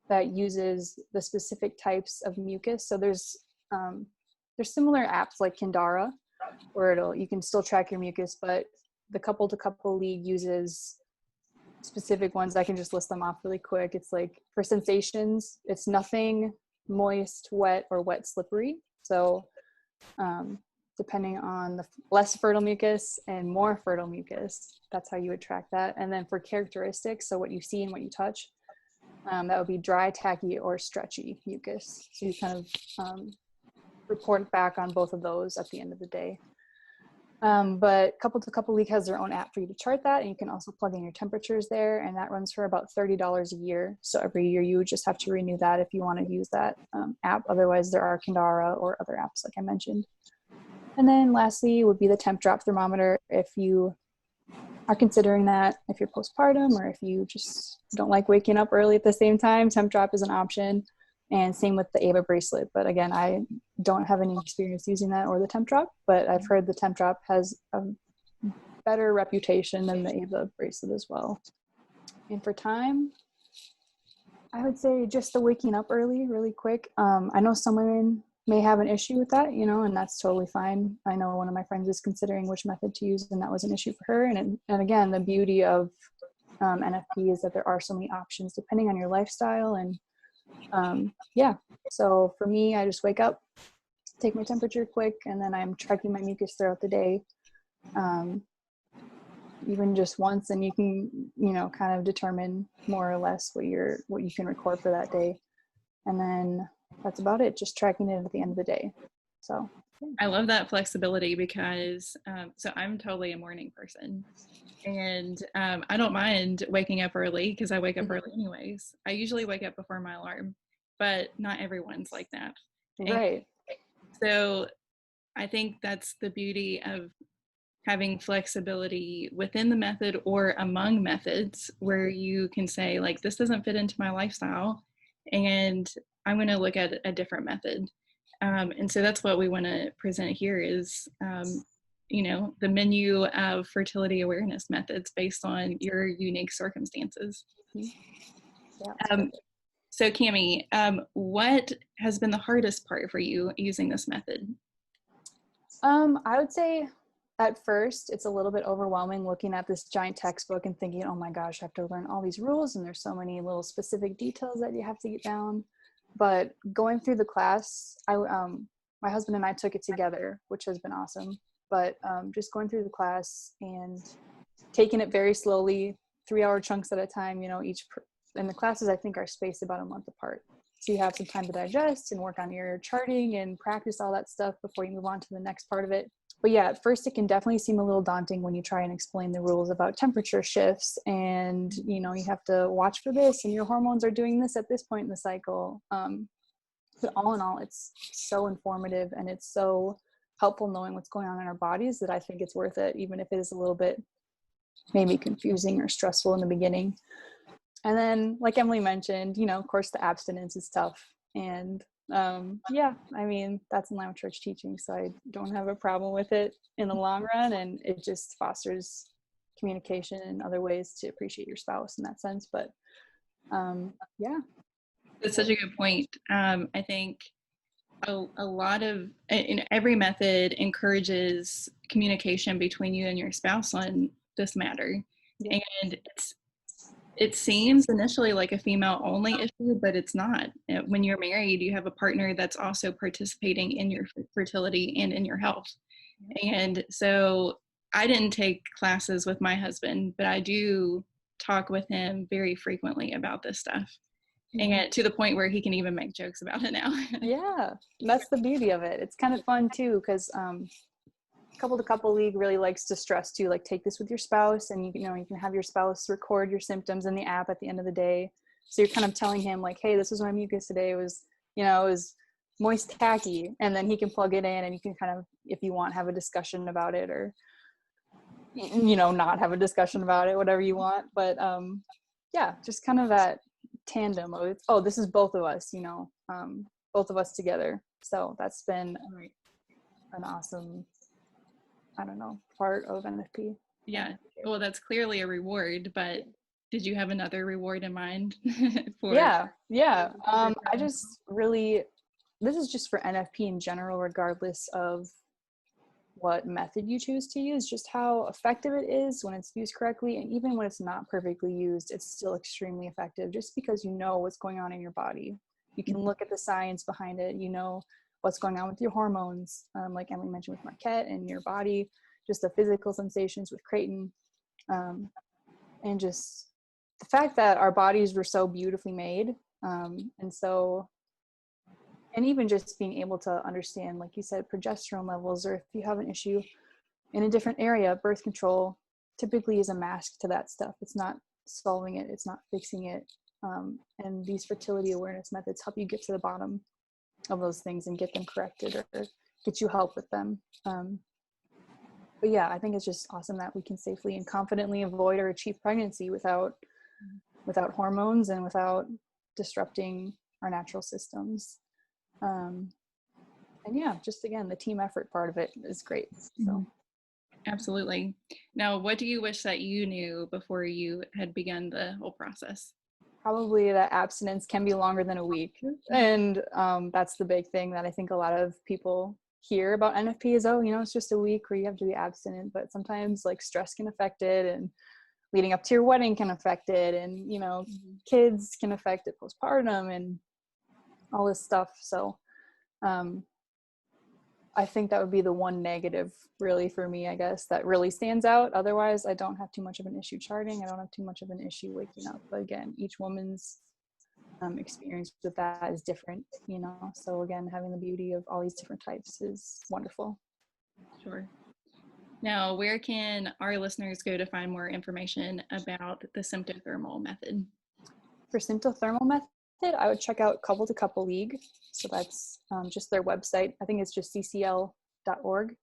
that uses the specific types of mucus. So there's similar apps like Kindara, where you can still track your mucus, but the Couple to Couple League uses specific ones. I can just list them off really quick. It's like for sensations, it's nothing moist, wet, or wet slippery. So depending on the less fertile mucus and more fertile mucus, that's how you would track that. And then for characteristics, so what you see and what you touch, that would be dry, tacky, or stretchy mucus. So you kind of report back on both of those at the end of the day. But Couple to Couple League has their own app for you to chart that, and you can also plug in your temperatures there, and that runs for about $30 a year. So every year you would just have to renew that if you want to use that app. Otherwise, there are Kindara or other apps like I mentioned. And then lastly would be the Temp drop thermometer. If you are considering that, if you're postpartum, or if you just don't like waking up early at the same time, Temp drop is an option. And same with the ABA bracelet. But again, I don't have any experience using that or the Temp drop, but I've heard the Temp drop has a better reputation than the ABA bracelet as well. And for time, I would say just the waking up early, really quick. I know some women may have an issue with that, and that's totally fine. I know one of my friends is considering which method to use, and that was an issue for her. And again, the beauty of NFP is that there are so many options depending on your lifestyle. And so for me, I just wake up, take my temperature quick, and then I'm tracking my mucus throughout the day, even just once, and you can, kind of determine more or less what you can record for that day. And then that's about it, just tracking it at the end of the day. So I love that flexibility because so I'm totally a morning person, and I don't mind waking up early because I wake up early anyways. I usually wake up before my alarm, but not everyone's like that. Right. And so I think that's the beauty of having flexibility within the method or among methods, where you can say, like, this doesn't fit into my lifestyle, and I'm going to look at a different method. And so that's what we want to present here is, the menu of fertility awareness methods based on your unique circumstances. Yeah. So Cami, what has been the hardest part for you using this method? I would say at first it's a little bit overwhelming looking at this giant textbook and thinking, oh my gosh, I have to learn all these rules, and there's so many little specific details that you have to get down. But going through the class, my husband and I took it together, which has been awesome. But just going through the class and taking it very slowly, 3-hour chunks at a time, and the classes I think are spaced about a month apart. So you have some time to digest and work on your charting and practice all that stuff before you move on to the next part of it. But yeah, at first it can definitely seem a little daunting when you try and explain the rules about temperature shifts, and you have to watch for this, and your hormones are doing this at this point in the cycle. But all in all, it's so informative, and it's so helpful knowing what's going on in our bodies that I think it's worth it, even if it is a little bit maybe confusing or stressful in the beginning. And then, like Emily mentioned, of course, the abstinence is tough. And that's in line with church teaching, so I don't have a problem with it in the long run, and it just fosters communication and other ways to appreciate your spouse in that sense. But That's such a good point. I think a lot of every method encourages communication between you and your spouse on this matter. Yeah. And it seems initially like a female only issue, but it's not. When you're married, you have a partner that's also participating in your fertility and in your health. And so I didn't take classes with my husband, but I do talk with him very frequently about this stuff. And to the point where he can even make jokes about it now. Yeah, that's the beauty of it. It's kind of fun too, because Couple to Couple League really likes to stress too, like, take this with your spouse, and you can have your spouse record your symptoms in the app at the end of the day. So you're kind of telling him, like, hey, this was my mucus today. It was moist, tacky, and then he can plug it in, and you can kind of, if you want, have a discussion about it, or not have a discussion about it, whatever you want. But just kind of that tandem of, oh, this is both of us, both of us together. So that's been an awesome, I don't know, part of NFP. Yeah. Well, that's clearly a reward, but did you have another reward in mind for? Yeah. I just really, this is just for NFP in general, regardless of what method you choose to use, just how effective it is when it's used correctly. And even when it's not perfectly used, it's still extremely effective, just because you know what's going on in your body. You can look at the science behind it. You know what's going on with your hormones, like Emily mentioned with Marquette, and your body, just the physical sensations with Creighton, and just the fact that our bodies were so beautifully made, and even just being able to understand, like you said, progesterone levels, or if you have an issue in a different area, birth control typically is a mask to that stuff. It's not solving it, it's not fixing it. And these fertility awareness methods help you get to the bottom of those things and get them corrected, or get you help with them. But yeah, I think it's just awesome that we can safely and confidently avoid or achieve pregnancy without hormones and without disrupting our natural systems. And yeah, just again, the team effort part of it is great. So Absolutely. Now, what do you wish that you knew before you had begun the whole process? probably that abstinence can be longer than a week. And that's the big thing that I think a lot of people hear about NFP is, oh, it's just a week where you have to be abstinent, but sometimes like stress can affect it, and leading up to your wedding can affect it, and kids can affect it postpartum and all this stuff. So I think that would be the one negative really for me, I guess, that really stands out. Otherwise, I don't have too much of an issue charting. I don't have too much of an issue waking up. But again, each woman's experience with that is different, So again, having the beauty of all these different types is wonderful. Sure. Now, where can our listeners go to find more information about the Sympto-Thermal method? For Sympto-Thermal method, I would check out Couple to Couple League. So that's just their website. I think it's just ccl.org.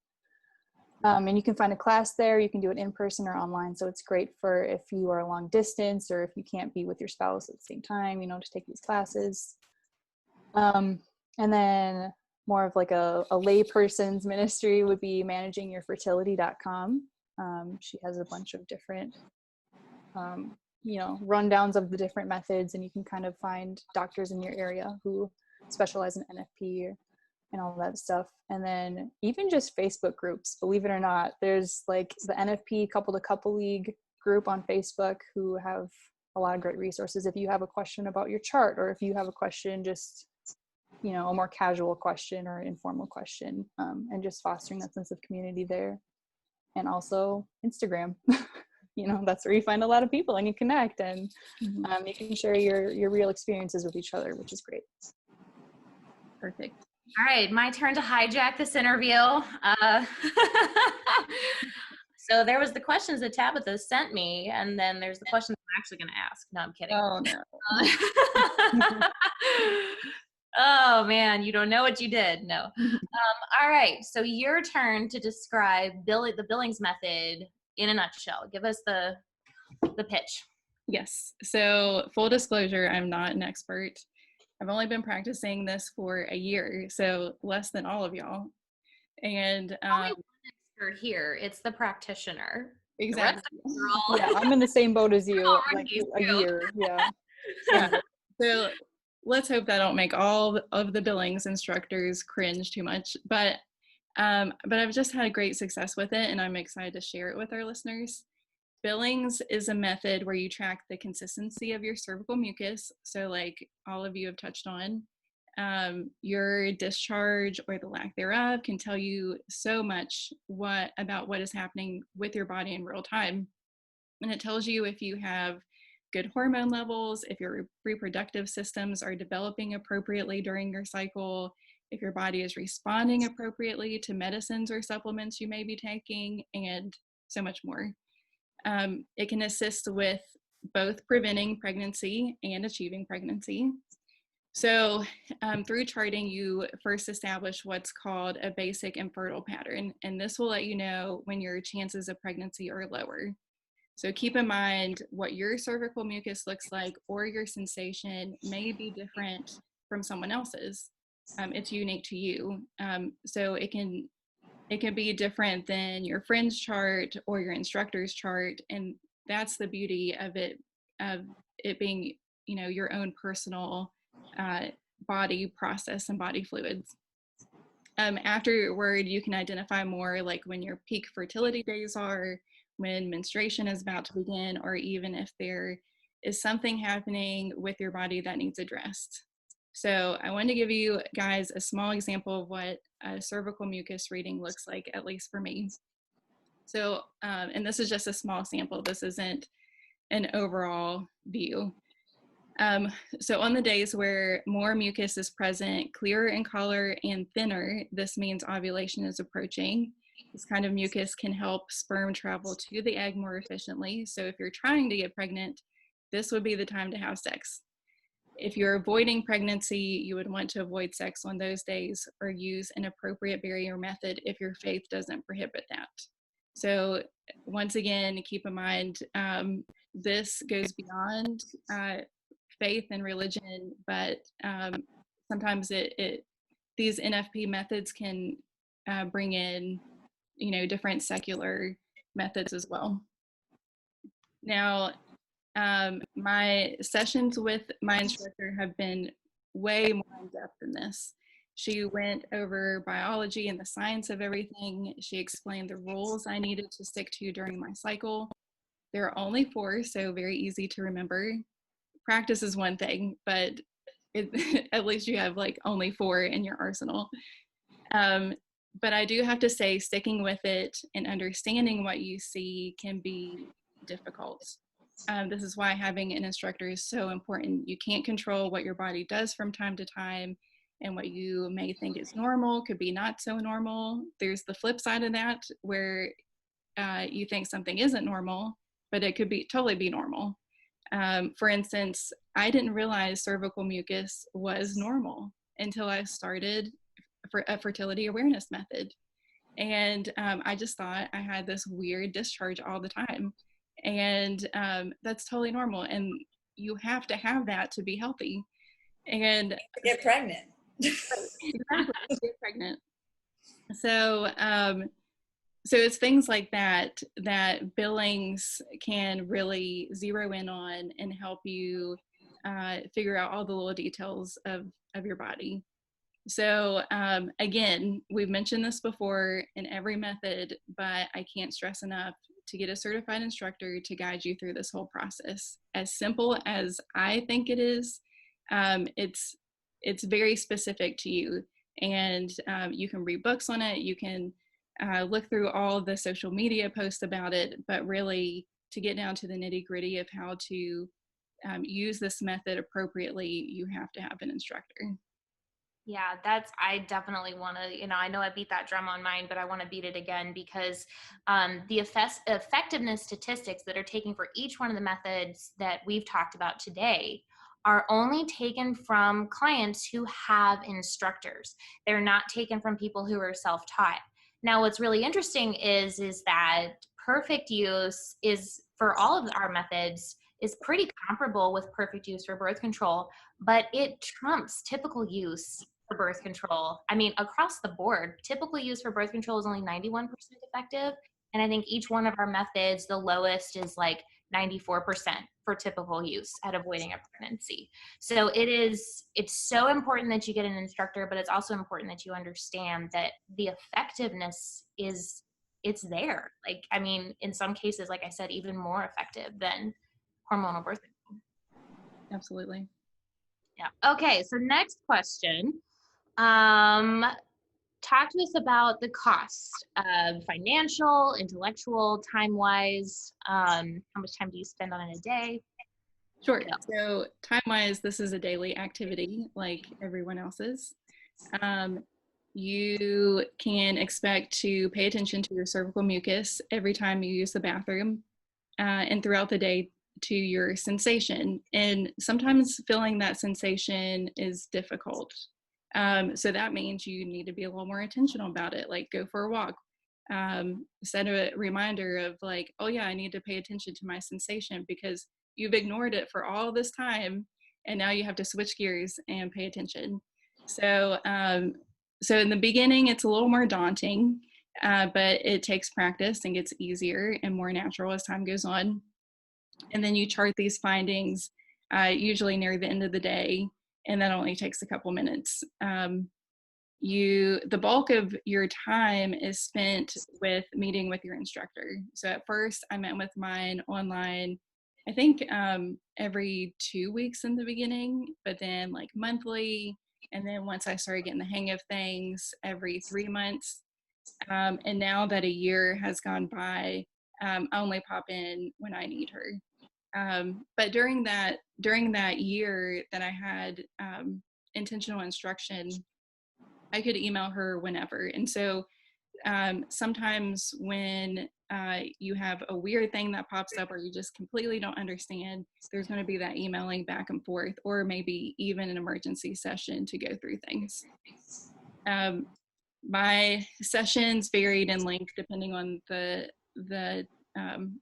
And you can find a class there. You can do it in person or online. So it's great for if you are long distance, or if you can't be with your spouse at the same time, to take these classes. And then more of like a lay person's ministry would be managingyourfertility.com. She has a bunch of different rundowns of the different methods, and you can kind of find doctors in your area who specialize in NFP and all that stuff. And then even just Facebook groups, believe it or not, there's like the NFP Couple to Couple League group on Facebook who have a lot of great resources. If you have a question about your chart, or if you have a question, just, a more casual question or informal question, and just fostering that sense of community there. And also Instagram. That's where you find a lot of people and you connect, and you can share your real experiences with each other, which is great. Perfect. All right, my turn to hijack this interview. So there was the questions that Tabitha sent me, and then there's the questions I'm actually going to ask. No, I'm kidding. Oh, no. Oh, man, you don't know what you did. No. All right, so your turn to describe the Billings method in a nutshell. Give us the pitch. Yes. So full disclosure, I'm not an expert. I've only been practicing this for a year, so less than all of y'all. And only one expert here. It's the practitioner. Exactly. Yeah, I'm in the same boat as you. Like a year. Yeah. So let's hope that I don't make all of the Billings instructors cringe too much. But I've just had great success with it, and I'm excited to share it with our listeners. Billings is a method where you track the consistency of your cervical mucus. So like all of you have touched on, your discharge or the lack thereof can tell you so much about what is happening with your body in real time. And it tells you if you have good hormone levels, if your reproductive systems are developing appropriately during your cycle, if your body is responding appropriately to medicines or supplements you may be taking, and so much more. It can assist with both preventing pregnancy and achieving pregnancy. So through charting, you first establish what's called a basic infertile pattern, and this will let you know when your chances of pregnancy are lower. So keep in mind what your cervical mucus looks like or your sensation may be different from someone else's. It's unique to you. So it can be different than your friend's chart or your instructor's chart. And that's the beauty of it being, your own personal body process and body fluids. Afterward, you can identify more like when your peak fertility days are, when menstruation is about to begin, or even if there is something happening with your body that needs addressed. So I wanted to give you guys a small example of what a cervical mucus reading looks like, at least for me. So, and this is just a small sample. This isn't an overall view. So on the days where more mucus is present, clearer in color and thinner, this means ovulation is approaching. This kind of mucus can help sperm travel to the egg more efficiently. So if you're trying to get pregnant, this would be the time to have sex. If you're avoiding pregnancy, you would want to avoid sex on those days or use an appropriate barrier method if your faith doesn't prohibit that. So once again, keep in mind, this goes beyond faith and religion, but sometimes these NFP methods can bring in, different secular methods as well. Now, my sessions with my instructor have been way more in depth than this. She went over biology and the science of everything. She explained the rules I needed to stick to during my cycle. There are only 4, so very easy to remember. Practice is one thing, but at least you have like only 4 in your arsenal. But I do have to say, sticking with it and understanding what you see can be difficult. This is why having an instructor is so important. You can't control what your body does from time to time, and what you may think is normal could be not so normal. There's the flip side of that, where you think something isn't normal, but it could totally be normal. For instance, I didn't realize cervical mucus was normal until I started for a fertility awareness method. And I just thought I had this weird discharge all the time. And that's totally normal. And you have to have that to be healthy. And get pregnant. Exactly, get pregnant. So, so it's things like that Billings can really zero in on and help you figure out all the little details of your body. So again, we've mentioned this before in every method, but I can't stress enough to get a certified instructor to guide you through this whole process. As simple as I think it is, it's very specific to you, and you can read books on it. You can look through all the social media posts about it, but really to get down to the nitty-gritty of how to use this method appropriately, you have to have an instructor. Yeah, I definitely want to, I know I beat that drum on mine, but I want to beat it again, because the effectiveness statistics that are taken for each one of the methods that we've talked about today are only taken from clients who have instructors. They're not taken from people who are self-taught. Now, what's really interesting is that perfect use is, for all of our methods, is pretty comparable with perfect use for birth control, but it trumps typical use for birth control. I mean, across the board, typical use for birth control is only 91% effective. And I think each one of our methods, the lowest is like 94% for typical use at avoiding a pregnancy. So it's so important that you get an instructor, but it's also important that you understand that the effectiveness it's there. Like, I mean, in some cases, like I said, even more effective than hormonal birth control. Absolutely. Yeah. Okay. So next question. Talk to us about the cost of financial, intellectual, time-wise. How much time do you spend on it a day? Sure. So time-wise, this is a daily activity like everyone else's. You can expect to pay attention to your cervical mucus every time you use the bathroom, and throughout the day to your sensation. And sometimes feeling that sensation is difficult. So that means you need to be a little more intentional about it, like go for a walk, set a reminder of like, oh yeah, I need to pay attention to my sensation because you've ignored it for all this time, and now you have to switch gears and pay attention. So, so in the beginning, it's a little more daunting, but it takes practice and gets easier and more natural as time goes on. And then you chart these findings, usually near the end of the day, and that only takes a couple minutes. The bulk of your time is spent with meeting with your instructor. So at first I met with mine online, I think every 2 weeks in the beginning, but then like monthly. And then once I started getting the hang of things, every 3 months. And now that a year has gone by, I only pop in when I need her. But during that year that I had intentional instruction, I could email her whenever. And so sometimes when you have a weird thing that pops up or you just completely don't understand, there's going to be that emailing back and forth, or maybe even an emergency session to go through things. My sessions varied in length depending on the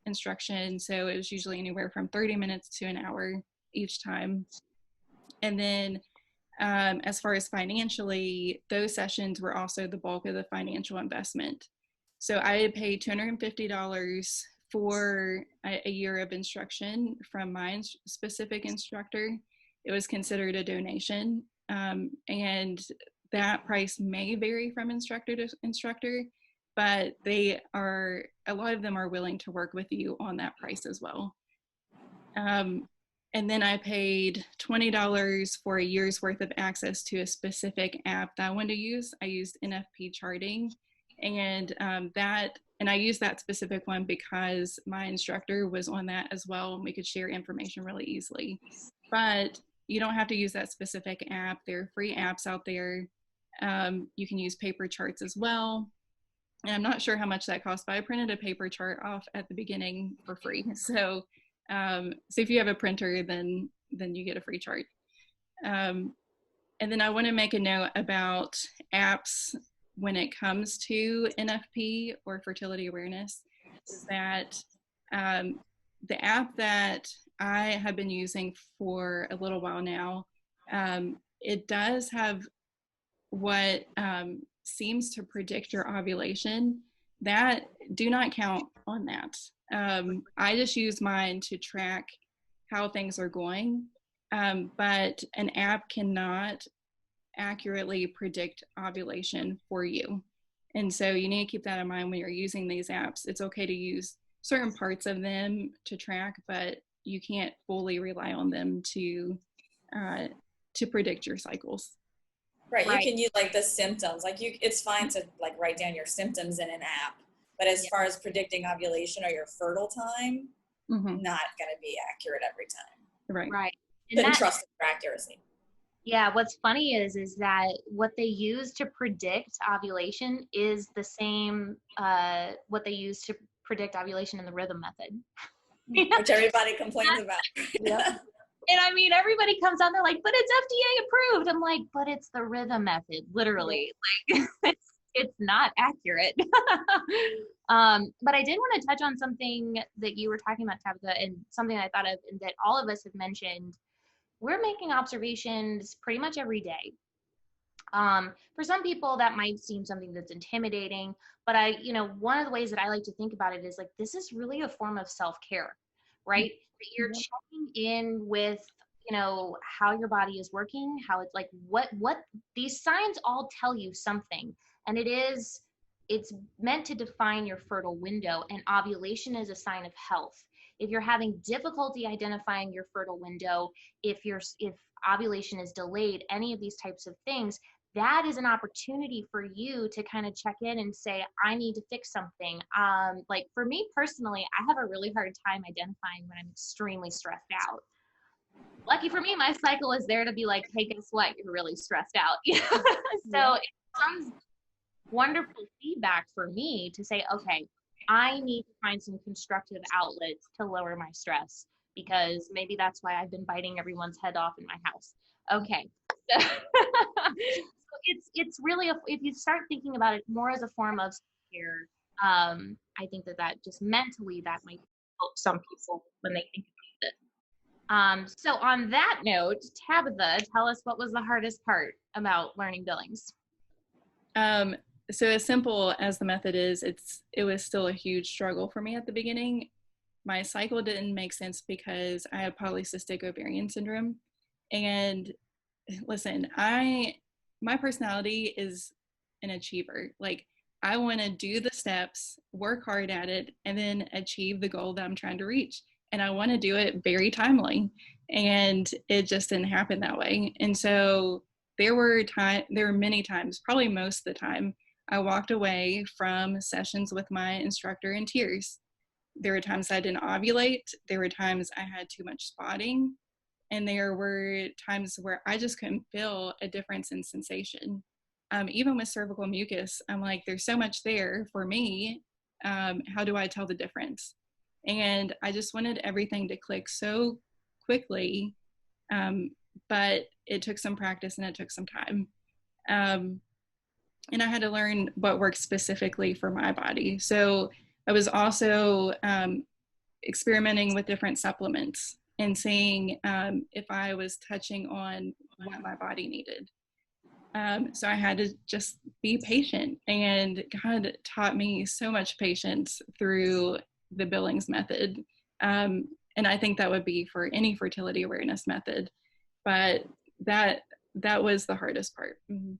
instruction. So it was usually anywhere from 30 minutes to an hour each time. And then as far as financially, those sessions were also the bulk of the financial investment. So I had paid $250 for a year of instruction from my specific instructor. It was considered a donation, and that price may vary from instructor to instructor, but a lot of them are willing to work with you on that price as well. And then I paid $20 for a year's worth of access to a specific app that I wanted to use. I used NFP charting, and I used that specific one because my instructor was on that as well, and we could share information really easily. But you don't have to use that specific app. There are free apps out there. You can use paper charts as well. And I'm not sure how much that costs, but I printed a paper chart off at the beginning for free. So if you have a printer, then you get a free chart. And then I want to make a note about apps when it comes to NFP or fertility awareness, is that the app that I have been using for a little while now, it does have what seems to predict your ovulation. That do not count on that. I just use mine to track how things are going, but an app cannot accurately predict ovulation for you. And so you need to keep that in mind when you're using these apps. It's okay to use certain parts of them to track, but you can't fully rely on them to predict your cycles. Right. You can use like the symptoms, like it's fine to like write down your symptoms in an app, but as far as predicting ovulation or your fertile time, not going to be accurate every time. Right. Couldn't trust it for accuracy. Yeah. What's funny is that what they use to predict ovulation is the same, what they use to predict ovulation in the rhythm method. Which everybody complains about. Yep. And I mean, everybody comes out, they're like, but it's FDA approved. I'm like, but it's the rhythm method, literally. Like, it's not accurate. But I did want to touch on something that you were talking about, Tabitha, and something I thought of and that all of us have mentioned. We're making observations pretty much every day. For some people, that might seem something that's intimidating, but one of the ways that I like to think about it is like, this is really a form of self-care, right? That you're checking in with, how your body is working, how it's like, what these signs all tell you something. And it's meant to define your fertile window, and ovulation is a sign of health. If you're having difficulty identifying your fertile window, if ovulation is delayed, any of these types of things, that is an opportunity for you to kind of check in and say, I need to fix something. Like for me personally, I have a really hard time identifying when I'm extremely stressed out. Lucky for me, my cycle is there to be like, hey, guess what? You're really stressed out. So it becomes wonderful feedback for me to say, okay, I need to find some constructive outlets to lower my stress, because maybe that's why I've been biting everyone's head off in my house. Okay. So it's really, if you start thinking about it more as a form of care, I think that just mentally that might help some people when they think about it. So on that note, Tabitha, tell us what was the hardest part about learning Billings? So as simple as the method is, it was still a huge struggle for me at the beginning. My cycle didn't make sense because I had polycystic ovarian syndrome. And listen, my personality is an achiever. Like, I want to do the steps, work hard at it, and then achieve the goal that I'm trying to reach. And I want to do it very timely. And it just didn't happen that way. And so there were many times, probably most of the time, I walked away from sessions with my instructor in tears. There were times I didn't ovulate. There were times I had too much spotting. And there were times where I just couldn't feel a difference in sensation. Even with cervical mucus, I'm like, there's so much there for me. How do I tell the difference? And I just wanted everything to click so quickly, but it took some practice and it took some time. And I had to learn what works specifically for my body. So I was also experimenting with different supplements and seeing if I was touching on what my body needed. So I had to just be patient, and God taught me so much patience through the Billings method. And I think that would be for any fertility awareness method, but that was the hardest part. Mm-hmm.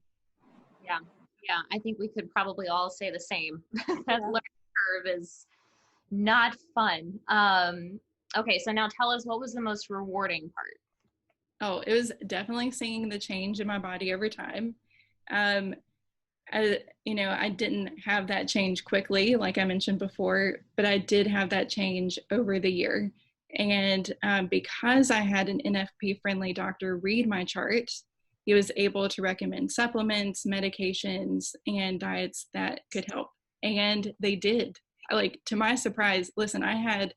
Yeah, I think we could probably all say the same. That learning curve is not fun. Okay, so now tell us, what was the most rewarding part? Oh, it was definitely seeing the change in my body over time. I didn't have that change quickly, like I mentioned before, but I did have that change over the year. And because I had an NFP-friendly doctor read my chart, he was able to recommend supplements, medications, and diets that could help. And they did. Like, to my surprise, listen, I had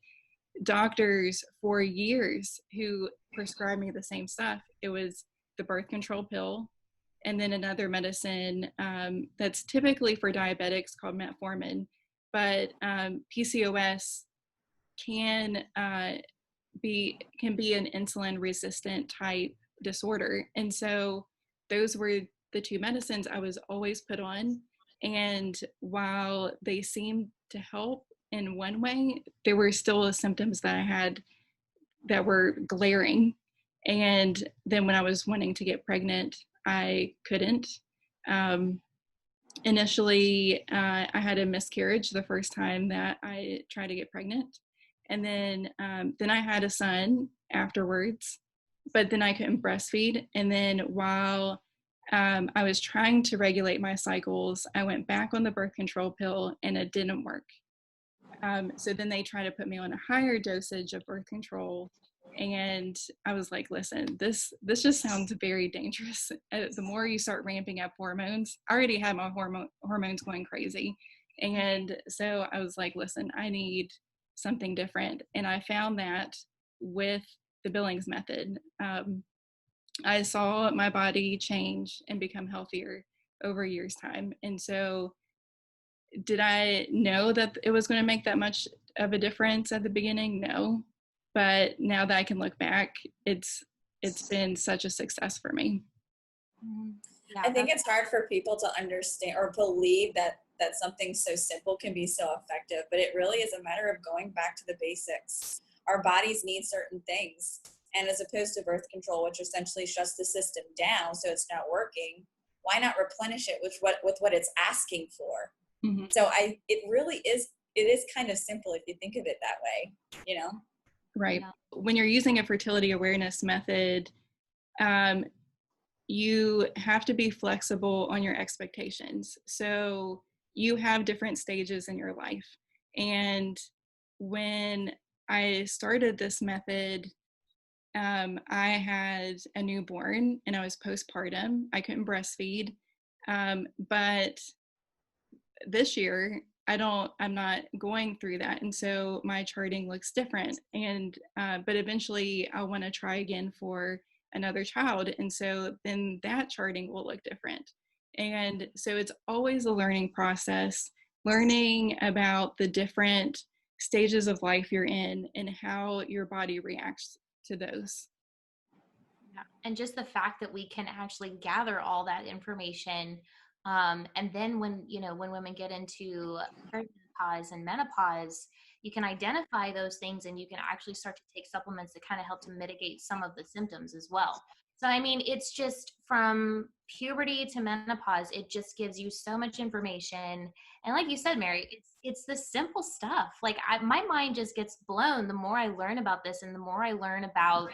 doctors for years who prescribed me the same stuff. It was the birth control pill, and then another medicine that's typically for diabetics called metformin. But PCOS can be an insulin resistant type disorder, and so those were the two medicines I was always put on. And while they seemed to help in one way, there were still symptoms that I had that were glaring. And then when I was wanting to get pregnant, I couldn't. Initially, I had a miscarriage the first time that I tried to get pregnant. And then I had a son afterwards, but then I couldn't breastfeed. And then while I was trying to regulate my cycles, I went back on the birth control pill and it didn't work. So then they tried to put me on a higher dosage of birth control. And I was like, listen, this just sounds very dangerous. The more you start ramping up hormones, I already had my hormones going crazy. And so I was like, listen, I need something different. And I found that with the Billings method. I saw my body change and become healthier over a year's time. And so did I know that it was going to make that much of a difference at the beginning? No. But now that I can look back, it's been such a success for me. Yeah, I think it's hard for people to understand or believe that something so simple can be so effective, but it really is a matter of going back to the basics. Our bodies need certain things. And as opposed to birth control, which essentially shuts the system down so it's not working, why not replenish it with what it's asking for? Mm-hmm. So it is kind of simple if you think of it that way, you know? Right. Yeah. When you're using a fertility awareness method, you have to be flexible on your expectations. So you have different stages in your life. And when I started this method, I had a newborn and I was postpartum. I couldn't breastfeed. But this year, I'm not going through that. And so my charting looks different. And, but eventually I'll want to try again for another child. And so then that charting will look different. And so it's always a learning process. learning about the different stages of life you're in and how your body reacts to those. Yeah. And just the fact that we can actually gather all that information. And then when women get into perimenopause and menopause, you can identify those things and you can actually start to take supplements that kind of help to mitigate some of the symptoms as well. So, I mean, it's just from puberty to menopause, it just gives you so much information. And like you said, Mary, it's the simple stuff. Like my mind just gets blown the more I learn about this and the more I learn about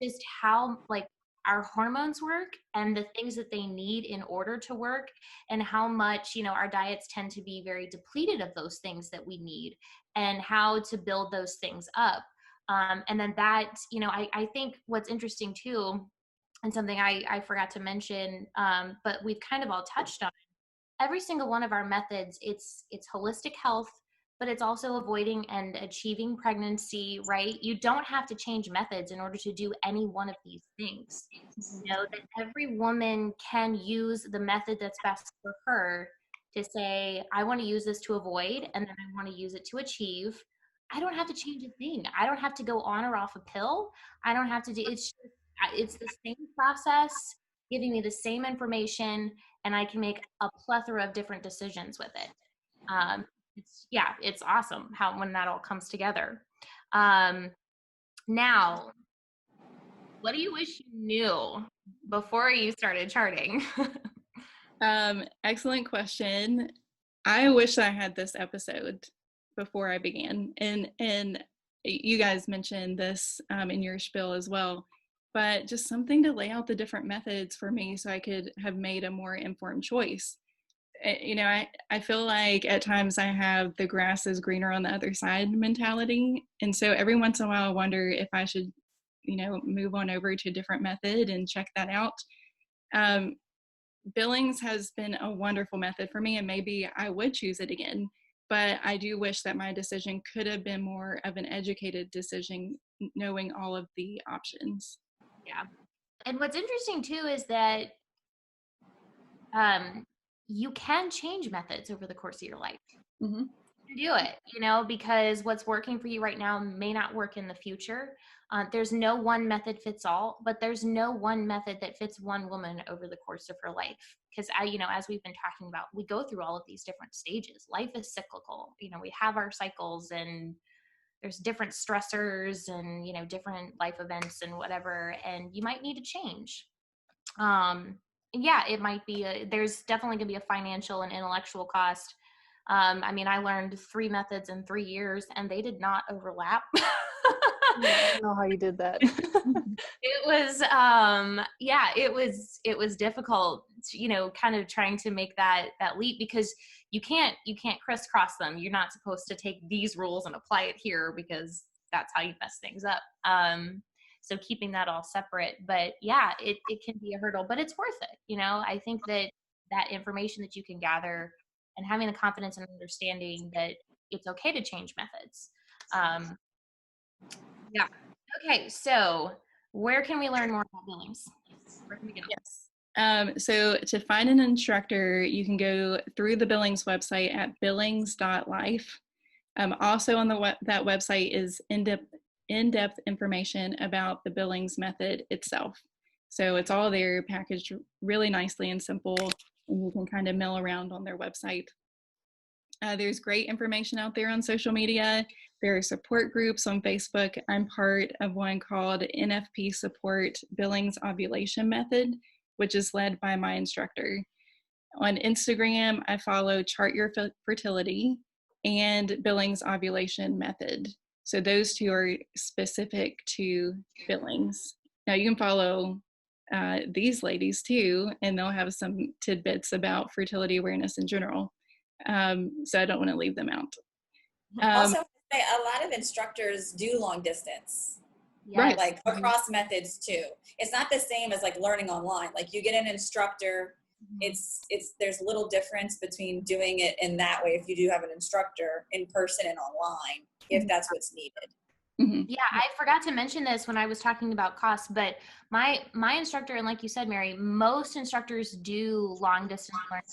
just how like our hormones work and the things that they need in order to work, and how much, our diets tend to be very depleted of those things that we need, and how to build those things up. And then that, I think what's interesting too, and something I forgot to mention, but we've kind of all touched on, every single one of our methods, it's holistic health, but it's also avoiding and achieving pregnancy, right? You don't have to change methods in order to do any one of these things. That every woman can use the method that's best for her to say, I want to use this to avoid, and then I want to use it to achieve. I don't have to change a thing. I don't have to go on or off a pill. I don't have to do, it's the same process, giving me the same information, and I can make a plethora of different decisions with it. It's awesome when that all comes together. Now, what do you wish you knew before you started charting? Excellent question. I wish I had this episode before I began, and you guys mentioned this in your spiel as well, but just something to lay out the different methods for me so I could have made a more informed choice. I feel like at times I have the grass is greener on the other side mentality. And so every once in a while I wonder if I should, move on over to a different method and check that out. Billings has been a wonderful method for me, and maybe I would choose it again. But I do wish that my decision could have been more of an educated decision, knowing all of the options. Yeah. And what's interesting too is that you can change methods over the course of your life. Mm-hmm. Do it, because what's working for you right now may not work in the future. There's no one method fits all, but there's no one method that fits one woman over the course of her life. Because as we've been talking about, we go through all of these different stages. Life is cyclical. We have our cycles, and there's different stressors and, different life events and whatever, and you might need to change. It might be, there's definitely gonna be a financial and intellectual cost. I learned 3 methods in 3 years and they did not overlap. I don't know how you did that. It was, it was difficult, kind of trying to make that leap, because you can't crisscross them. You're not supposed to take these rules and apply it here, because that's how you mess things up. So keeping that all separate, but it can be a hurdle, but it's worth it. I think that information that you can gather and having the confidence and understanding that it's okay to change methods. Okay. So where can we learn more about Billings? Where can we go? Yes. So to find an instructor, you can go through the Billings website at billings.life. Also on that website is in-depth information about the Billings method itself. So it's all there, packaged really nicely and simple, and you can kind of mill around on their website. There's great information out there on social media. There are support groups on Facebook. I'm part of one called NFP Support Billings Ovulation Method, which is led by my instructor. On Instagram, I follow Chart Your Fertility and Billings Ovulation Method. So those two are specific to Billings. Now you can follow these ladies too, and they'll have some tidbits about fertility awareness in general. So I don't want to leave them out. Also, a lot of instructors do long distance, right? Like across methods too. It's not the same as like learning online. Like you get an instructor, there's little difference between doing it in that way if you do have an instructor in person and online, if that's what's needed. Mm-hmm. Yeah, I forgot to mention this when I was talking about costs, but my instructor, and like you said, Mary, most instructors do long distance learning.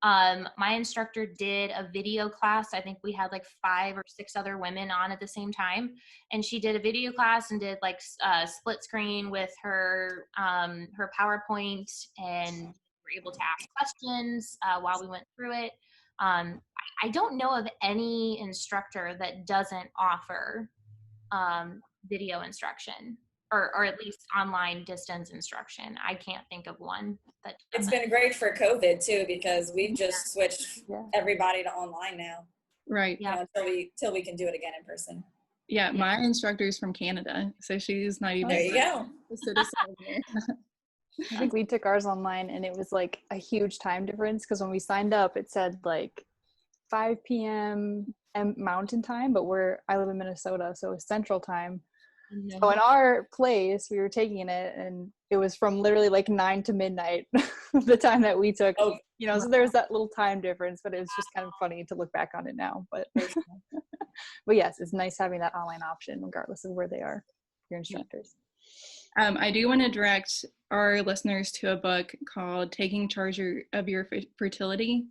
My instructor did a video class. I think we had like 5 or 6 other women on at the same time. And she did a video class and did like split screen with her, her PowerPoint, and were able to ask questions while we went through it. I don't know of any instructor that doesn't offer video instruction, or at least online distance instruction. I can't think of one that It's doesn't. been great for COVID too, because we've just switched everybody to online now. Right. Yeah. Until we can do it again in person. Yeah, my instructor is from Canada, so she's not even There you go. a citizen here. I think we took ours online, and it was like a huge time difference, because when we signed up, it said like 5 p.m. Mountain Time, but I live in Minnesota, so it's Central Time. Mm-hmm. So in our place, we were taking it, and it was from literally like 9 to midnight, the time that we took. Oh, you know, so there's that little time difference, but it was just kind of funny to look back on it now. But but yes, it's nice having that online option, regardless of where they are, your instructors. I do want to direct our listeners to a book called Taking Charge of Your Fertility.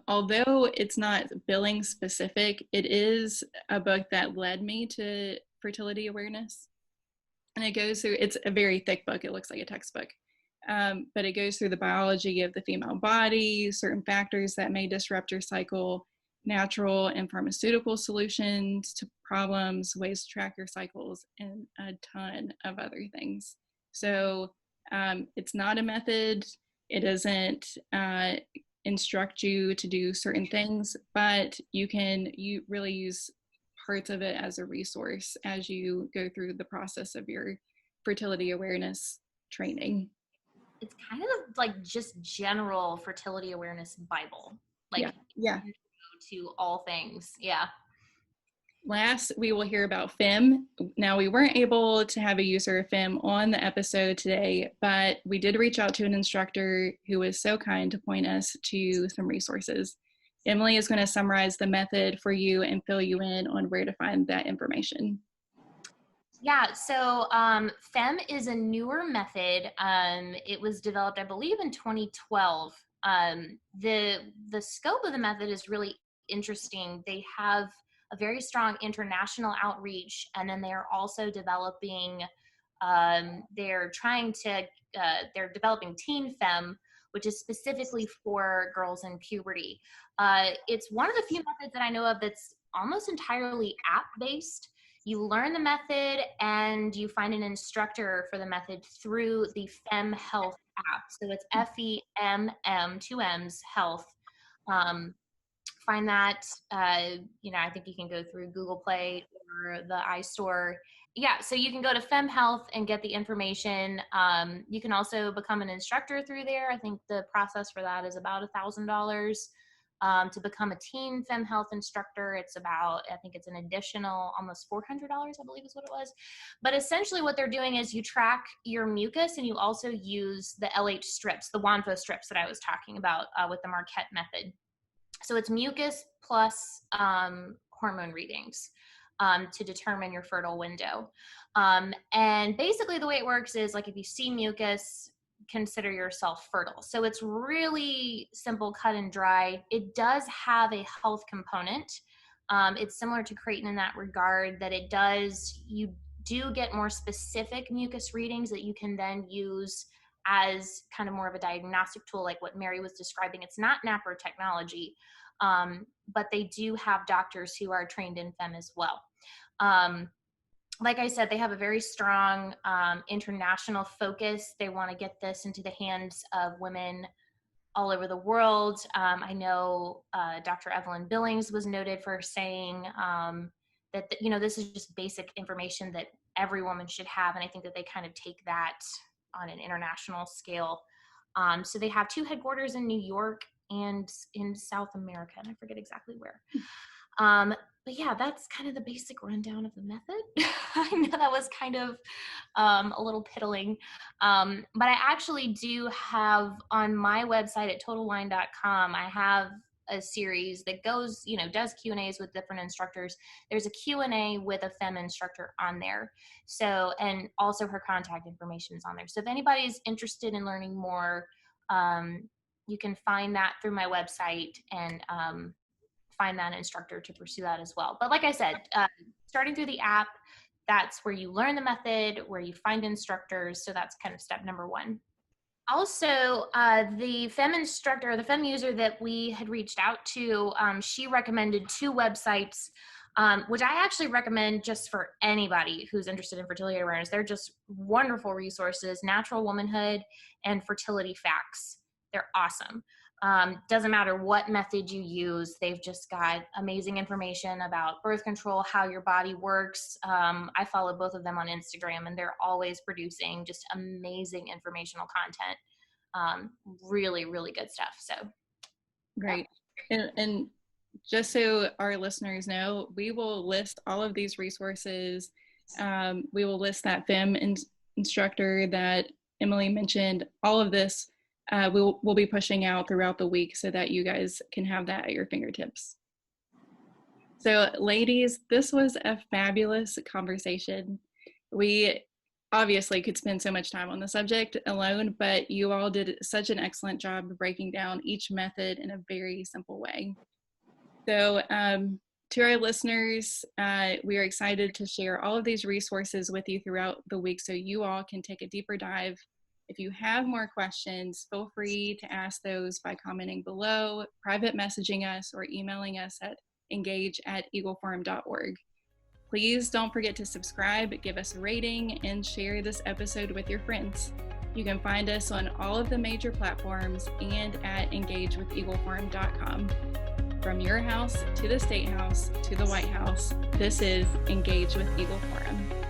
Although it's not Billings specific, it is a book that led me to fertility awareness. And it goes through, it's a very thick book. It looks like a textbook. But it goes through the biology of the female body, certain factors that may disrupt your cycle, natural and pharmaceutical solutions to problems, ways to track your cycles, and a ton of other things. So it's not a method. It doesn't instruct you to do certain things, but you really use parts of it as a resource as you go through the process of your fertility awareness training. It's kind of like just general fertility awareness Bible, like yeah. to all things. Yeah. Last, we will hear about FEMM. Now, we weren't able to have a user of FEMM on the episode today, but we did reach out to an instructor who was so kind to point us to some resources. Emily is going to summarize the method for you and fill you in on where to find that information. Yeah, so FEMM is a newer method. It was developed, I believe, in 2012. The scope of the method is really interesting. They have a very strong international outreach, and then they are also developing, they're developing teen FEMM, which is specifically for girls in puberty. It's one of the few methods that I know of that's almost entirely app-based. You learn the method and you find an instructor for the method through the FEMM Health app. So it's FEMM, 2 M's, Health. Find that, I think you can go through Google Play or the iStore. Yeah, so you can go to FEMM Health and get the information. You can also become an instructor through there. I think the process for that is about $1,000. To become a teen FEMM Health instructor, it's about, I think it's an additional almost $400, I believe is what it was. But essentially what they're doing is you track your mucus, and you also use the LH strips, the WANFO strips that I was talking about with the Marquette method. So it's mucus plus hormone readings to determine your fertile window. And basically the way it works is, like, if you see mucus, consider yourself fertile. So it's really simple, cut and dry. It does have a health component. It's similar to Creighton in that regard, that you do get more specific mucus readings that you can then use as kind of more of a diagnostic tool, like what Mary was describing. It's not NAPRO technology, but they do have doctors who are trained in FEMM as well. Like I said, they have a very strong international focus. They want to get this into the hands of women all over the world. I know Dr. Evelyn Billings was noted for saying that, this is just basic information that every woman should have. And I think that they kind of take that on an international scale. So they have 2 headquarters in New York and in South America, and I forget exactly where. But yeah, that's kind of the basic rundown of the method. I know that was kind of a little piddling, but I actually do have on my website at totalwine.com, I have a series that goes, does Q&As with different instructors. There's a Q&A with a FEMM instructor on there. So, and also her contact information is on there. So if anybody's interested in learning more, you can find that through my website and find that instructor to pursue that as well. But like I said, starting through the app, that's where you learn the method, where you find instructors. So that's kind of step number one. Also, the FEMM instructor, the FEMM user that we had reached out to, she recommended 2 websites, which I actually recommend just for anybody who's interested in fertility awareness. They're just wonderful resources, Natural Womanhood and Fertility Facts. They're awesome. Doesn't matter what method you use, they've just got amazing information about birth control, how your body works. I follow both of them on Instagram, and they're always producing just amazing informational content. Really, really good stuff. So great. And just so our listeners know, we will list all of these resources. We will list that FEMM instructor that Emily mentioned. All of this we'll be pushing out throughout the week so that you guys can have that at your fingertips. So ladies, this was a fabulous conversation. We obviously could spend so much time on the subject alone, but you all did such an excellent job of breaking down each method in a very simple way. So to our listeners, we are excited to share all of these resources with you throughout the week so you all can take a deeper dive. If you have more questions, feel free to ask those by commenting below, private messaging us, or emailing us at engage@eagleforum.org. Please don't forget to subscribe, give us a rating, and share this episode with your friends. You can find us on all of the major platforms and at engagewitheagleforum.com. From your house to the State House to the White House, this is Engage with Eagle Forum.